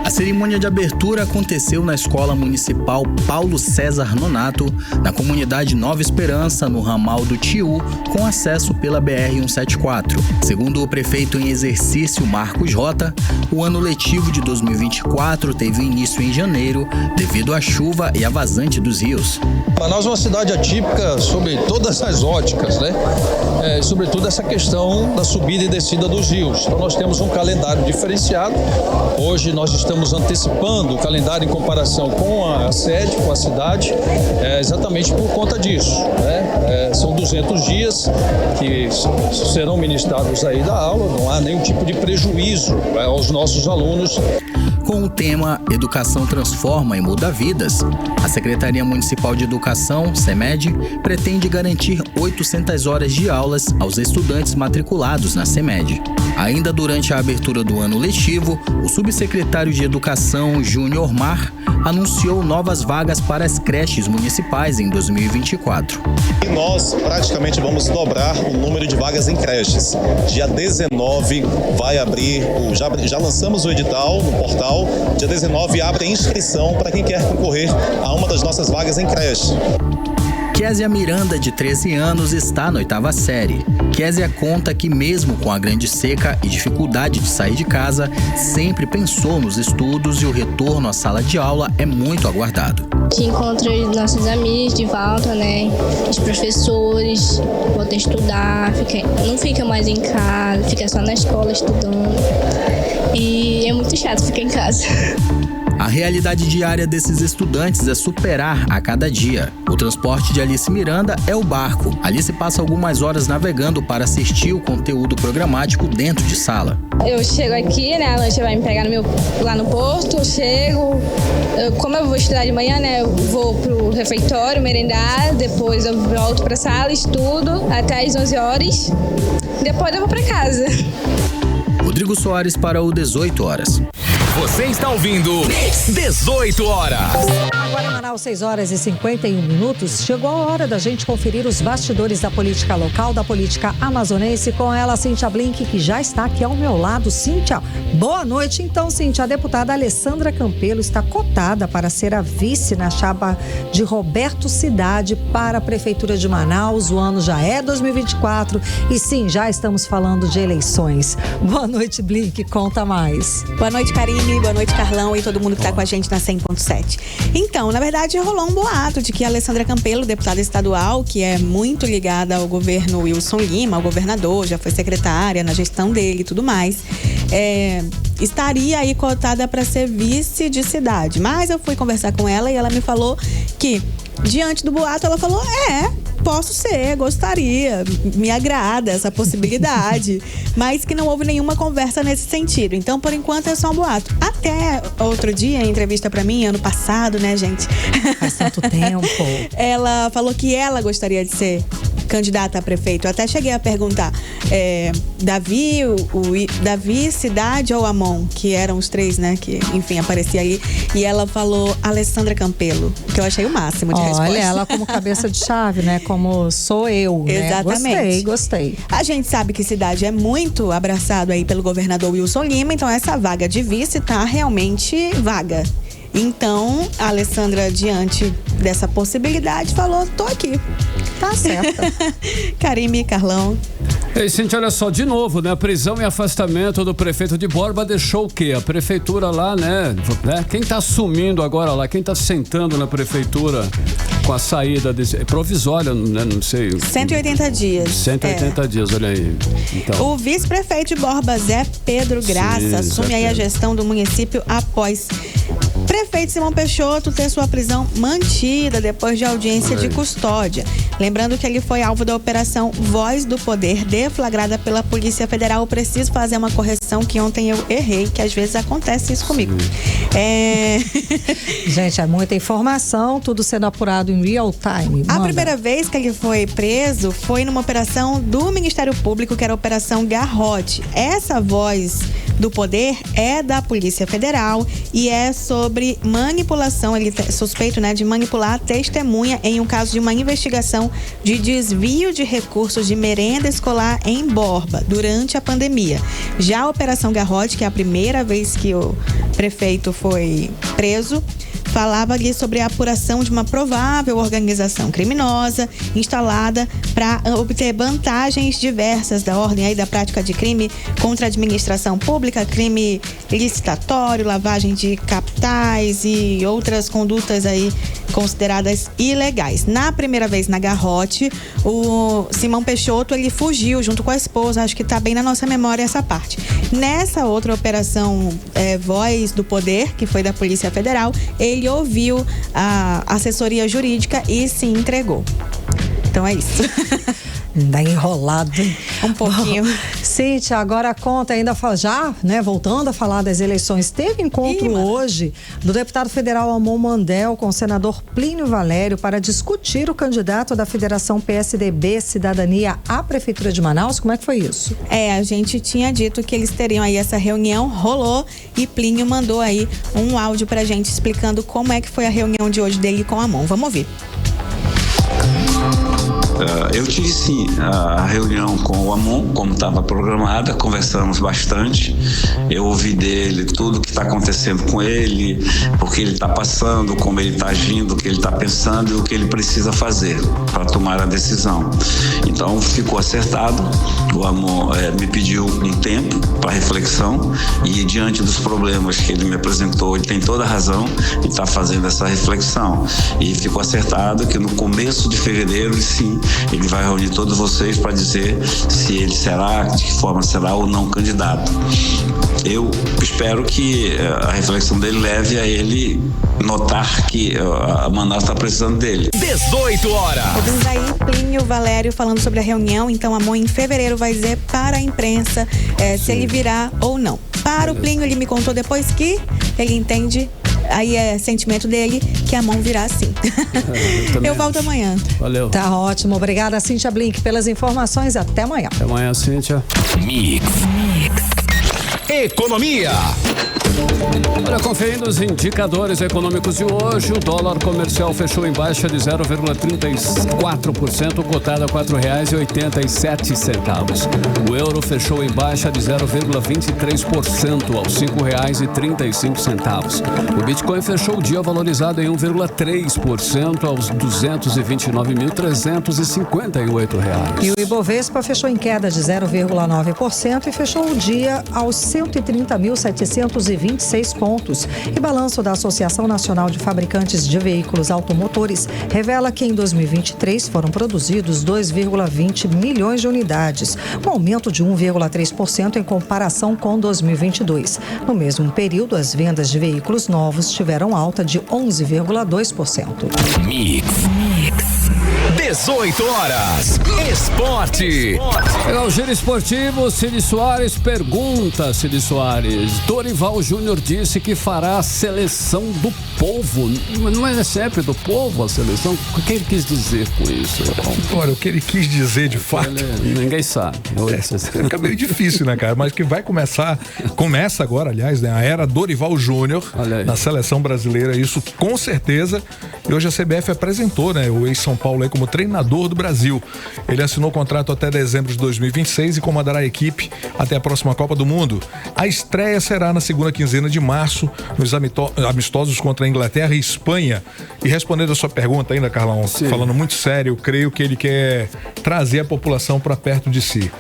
A cerimônia de abertura aconteceu na Escola Municipal Paulo César Nonato, na comunidade Nova Esperança, no ramal do Tiu, com acesso pela BR-174. Segundo o prefeito em exercício, Marcos Rota, o ano letivo de 2024 teve início em janeiro, devido à chuva e à vazante dos rios.
Manaus é uma cidade atípica sobre todas as óticas, né? Sobretudo essa questão da subida e descida dos rios. Então nós temos um calendário diferenciado. Hoje nós estamos antecipando o calendário em comparação com a sede, com a cidade, exatamente por conta disso, né? São 200 dias que serão ministrados aí da aula, não há nenhum tipo de prejuízo aos nossos alunos.
Com o tema Educação Transforma e Muda Vidas, a Secretaria Municipal de Educação, SEMED, pretende garantir 800 horas de aulas aos estudantes matriculados na SEMED. Ainda durante a abertura do ano letivo, o subsecretário de Educação, Júnior Mar, anunciou novas vagas para as creches municipais em 2024.
E nós praticamente vamos dobrar o número de vagas em creches. Dia 19 vai abrir, já lançamos o edital no portal, dia 19 abre a inscrição para quem quer concorrer a uma das nossas vagas em creche.
Késia Miranda, de 13 anos, está na 8ª série. Késia conta que mesmo com a grande seca e dificuldade de sair de casa, sempre pensou nos estudos e o retorno à sala de aula é muito aguardado.
Te encontro os nossos amigos de volta, né? Os professores, volta a estudar, não fica mais em casa, fica só na escola estudando. E é muito chato ficar em casa.
A realidade diária desses estudantes é superar a cada dia. O transporte de Alice Miranda é o barco. Alice passa algumas horas navegando para assistir o conteúdo programático dentro de sala.
Eu chego aqui, né? A lancha vai me pegar lá no porto, eu chego. Como eu vou estudar de manhã, né? Eu vou pro refeitório, merendar, depois eu volto pra sala, estudo até às 11 horas. Depois eu vou pra casa.
Rodrigo Soares para o 18 horas.
Você está ouvindo 18 horas.
Agora em Manaus, 6h51. Chegou a hora da gente conferir os bastidores da política local, da política amazonense, com ela, Cíntia Blink, que já está aqui ao meu lado. Cíntia, boa noite. Então, Cíntia, a deputada Alessandra Campelo está cotada para ser a vice na chapa de Roberto Cidade para a Prefeitura de Manaus. O ano já é 2024 e sim, já estamos falando de eleições. Boa noite, Blink, conta mais.
Boa noite, Karine, boa noite, Carlão e todo mundo que está com a gente na 100.7. Então, na verdade, rolou um boato de que a Alessandra Campelo, deputada estadual, que é muito ligada ao governo Wilson Lima, ao governador, já foi secretária na gestão dele e tudo mais, estaria aí cotada para ser vice de cidade. Mas eu fui conversar com ela e ela me falou que, diante do boato, ela falou, posso ser, gostaria, me agrada essa possibilidade, mas que não houve nenhuma conversa nesse sentido. Então, por enquanto, é só um boato. Até outro dia, em entrevista pra mim, ano passado, né, gente?
Faz tanto tempo.
Ela falou que ela gostaria de ser candidata a prefeito. Eu até cheguei a perguntar, Davi, Cidade ou Amon, que eram os três, né, que, enfim, aparecia aí. E ela falou Alessandra Campelo, que eu achei o máximo de resposta.
Olha, ela como cabeça de chave, né, como sou eu, né?
Exatamente.
Gostei.
A gente sabe que Cidade é muito abraçado aí pelo governador Wilson Lima, então essa vaga de vice tá realmente vaga. Então, a Alessandra, diante dessa possibilidade, falou, tô aqui.
Tá certa.
Karime, Carlão.
Ei, Cíntia, olha só, de novo, né? A prisão e afastamento do prefeito de Borba deixou o quê? A prefeitura lá, né? Quem tá assumindo agora lá? Quem tá sentando na prefeitura com a saída desse... provisória, né? Não sei.
180 dias.
180 dias, olha aí. Então.
O vice-prefeito de Borba, Zé Pedro Graça, assume aí a gestão do município após prefeito Simão Peixoto ter sua prisão mantida depois de audiência de custódia. Lembrando que ele foi alvo da operação Voz do Poder, deflagrada pela Polícia Federal. Preciso fazer uma correção que ontem eu errei, que às vezes acontece isso comigo.
Gente, é muita informação, tudo sendo apurado em real time.
A primeira vez que ele foi preso foi numa operação do Ministério Público, que era a Operação Garrote. Essa Voz do Poder é da Polícia Federal e é sobre manipulação, ele é suspeito, né, de manipular a testemunha em um caso de uma investigação de desvio de recursos de merenda escolar em Borba durante a pandemia. Já a Operação Garrote, que é a primeira vez que o prefeito foi preso, falava ali sobre a apuração de uma provável organização criminosa instalada para obter vantagens diversas da ordem aí da prática de crime contra a administração pública, crime licitatório, lavagem de capitais e outras condutas aí consideradas ilegais. Na primeira vez na Garrote, o Simão Peixoto, ele fugiu junto com a esposa, acho que está bem na nossa memória essa parte. Nessa outra operação Voz do Poder, que foi da Polícia Federal, ele ouviu a assessoria jurídica e se entregou. Então é isso.
Ainda enrolado, hein?
Um pouquinho.
Cíntia, agora conta, ainda já, né, voltando a falar das eleições, teve encontro hoje do deputado federal Amon Mandel com o senador Plínio Valério para discutir o candidato da Federação PSDB Cidadania à Prefeitura de Manaus. Como é que foi isso?
A gente tinha dito que eles teriam aí essa reunião, rolou, e Plínio mandou aí um áudio pra gente explicando como é que foi a reunião de hoje dele com a Amon. Vamos ouvir.
Eu tive sim a reunião com o Amon, como estava programada, conversamos bastante. Eu ouvi dele tudo o que está acontecendo com ele, o que ele está passando, como ele está agindo, o que ele está pensando e o que ele precisa fazer para tomar a decisão. Então ficou acertado. O Amon me pediu um tempo para reflexão e, diante dos problemas que ele me apresentou, ele tem toda a razão e está fazendo essa reflexão. E ficou acertado que no começo de fevereiro, sim, ele vai reunir todos vocês para dizer se ele será, de que forma será ou não candidato. Eu espero que a reflexão dele leve a ele notar que a Manaus está precisando dele.
18 horas.
Ouvimos aí Plínio Valério falando sobre a reunião. Então, Amon em fevereiro vai dizer para a imprensa se ele virá ou não. Para o Plínio, ele me contou depois que ele entende, aí é sentimento dele, que a Amon virá sim. Eu volto amanhã.
Valeu.
Tá ótimo. Obrigada, Cíntia Blink, pelas informações. Até amanhã.
Até amanhã, Cíntia.
Mix. Economia.
Olha, conferindo os indicadores econômicos de hoje, o dólar comercial fechou em baixa de 0,34%, cotado a R$ 4,87. O euro fechou em baixa de 0,23% aos R$ 5,35. O Bitcoin fechou o dia valorizado em 1,3% aos R$ 229.358.
E o Ibovespa fechou em queda de 0,9% e fechou o dia aos 130.726 pontos. E balanço da Associação Nacional de Fabricantes de Veículos Automotores revela que em 2023 foram produzidos 2,20 milhões de unidades, um aumento de 1,3% em comparação com 2022. No mesmo período, as vendas de veículos novos tiveram alta de 11,2%.
Mix. 18 horas. Esporte.
O Giro Esportivo, Cid Soares pergunta, Cid Soares. Dorival Júnior disse que fará a seleção do povo. Não é sempre do povo a seleção? O que ele quis dizer com isso?
Olha, o que ele quis dizer de fato...
Ninguém sabe.
É meio difícil, né, cara? Mas que vai começa agora, aliás, né, a era Dorival Júnior na seleção brasileira. Isso com certeza. E hoje a CBF apresentou, né, o ex-São Paulo aí como treinador do Brasil. Ele assinou contrato até dezembro de 2026 e comandará a equipe até a próxima Copa do Mundo. A estreia será na segunda quinzena de março, nos amistosos contra a Inglaterra e Espanha. E respondendo a sua pergunta ainda, Carlão, falando muito sério, eu creio que ele quer trazer a população para perto de si.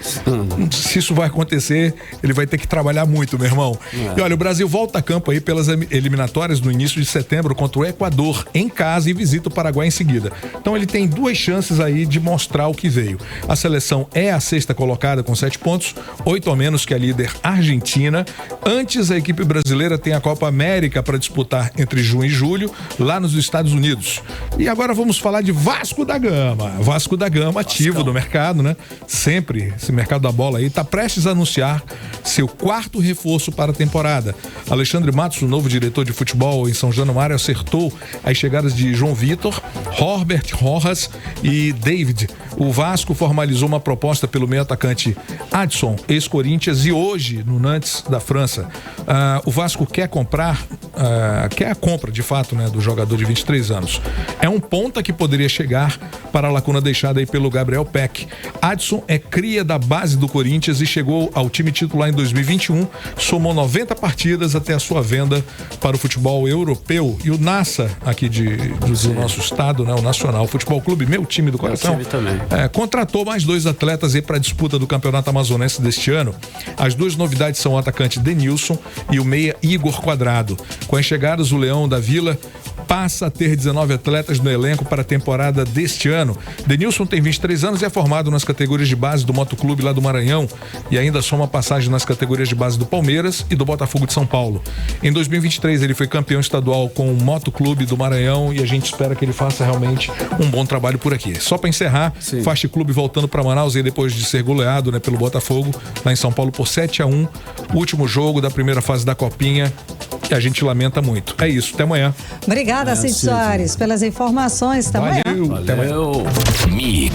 Se isso vai acontecer, ele vai ter que trabalhar muito, meu irmão. E olha, o Brasil volta a campo aí pelas eliminatórias no início de setembro contra o Equador, em casa, e visita o Paraguai em seguida. Então ele tem duas chances aí de mostrar o que veio. A seleção é a sexta colocada com 7 pontos, 8 a menos que a líder Argentina. Antes, a equipe brasileira tem a Copa América para disputar entre junho e julho, lá nos Estados Unidos. E agora vamos falar de Vasco da Gama. Vasco da Gama, ativo no mercado, né? Sempre esse mercado da bola aí, está prestes a anunciar seu quarto reforço para a temporada. Alexandre Matos, o novo diretor de futebol em São Januário, acertou as chegadas de João Vitor, Robert Rojas e David. O Vasco formalizou uma proposta pelo meio atacante Adson, ex-Corinthians, e hoje no Nantes da França. O Vasco quer comprar, quer a compra de fato, né, do jogador de 23 anos. É um ponta que poderia chegar para a lacuna deixada aí pelo Gabriel Peck. Adson é cria da base do Corinthians e chegou ao time titular em 2021, somou 90 partidas até a sua venda para o futebol europeu. E o NASA aqui do nosso estado, né, o Nacional Futebol Clube, meu time do coração, contratou mais 2 atletas aí para a disputa do Campeonato Amazonense deste ano. As duas novidades são o atacante Denilson e o meia Igor Quadrado. Com as chegadas, o Leão da Vila passa a ter 19 atletas no elenco para a temporada deste ano. Denilson tem 23 anos e é formado nas categorias de base do Motoclube lá do Maranhão e ainda soma passagem nas categorias de base do Palmeiras e do Botafogo de São Paulo. Em 2023 ele foi campeão estadual com o Motoclube do Maranhão e a gente espera que ele faça realmente um bom trabalho por aqui. Só para encerrar, Faixa Clube voltando para Manaus aí depois de ser goleado, né, pelo Botafogo lá em São Paulo por 7-1, último jogo da primeira fase da Copinha, que a gente lamenta muito. É isso, até amanhã.
Obrigada, Cid Soares, pelas informações. Até amanhã.
Até amanhã.
Mix.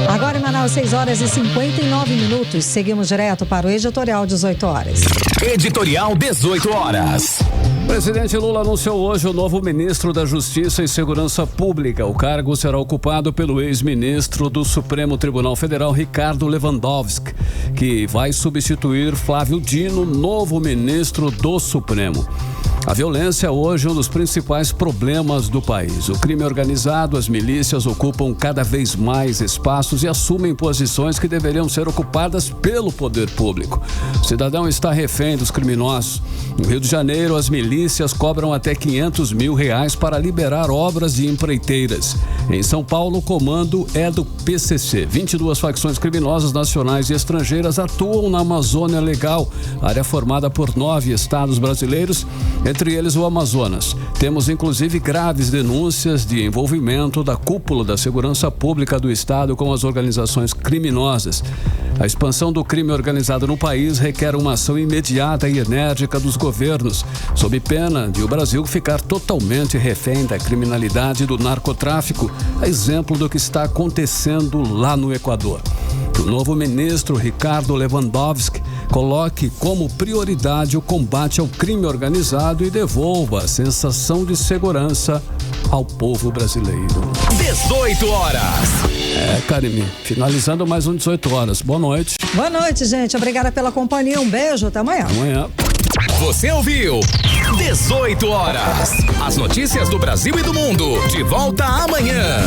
Agora em Manaus, 6h59. Seguimos direto para o Editorial 18 horas.
Editorial 18 horas.
O presidente Lula anunciou hoje o novo ministro da Justiça e Segurança Pública. O cargo será ocupado pelo ex-ministro do Supremo Tribunal Federal, Ricardo Lewandowski, que vai substituir Flávio Dino, novo ministro do Supremo. A violência é hoje um dos principais problemas do país. O crime organizado, as milícias ocupam cada vez mais espaços e assumem posições que deveriam ser ocupadas pelo poder público. O cidadão está refém dos criminosos. No Rio de Janeiro, as milícias cobram até R$500 mil para liberar obras e empreiteiras. Em São Paulo, o comando é do PCC. 22 facções criminosas nacionais e estrangeiras atuam na Amazônia Legal, área formada por 9 estados brasileiros, entre eles o Amazonas. Temos inclusive graves denúncias de envolvimento da cúpula da segurança pública do estado com as organizações criminosas. A expansão do crime organizado no país requer uma ação imediata e enérgica dos governos, sob pena de o Brasil ficar totalmente refém da criminalidade e do narcotráfico, a exemplo do que está acontecendo lá no Equador. O novo ministro Ricardo Lewandowski Coloque como prioridade o combate ao crime organizado e devolva a sensação de segurança ao povo brasileiro.
18 horas.
Karime, finalizando mais um 18 horas. Boa noite.
Boa noite, gente. Obrigada pela companhia. Um beijo. Até amanhã.
Amanhã.
Você ouviu 18 horas. As notícias do Brasil e do mundo. De volta amanhã.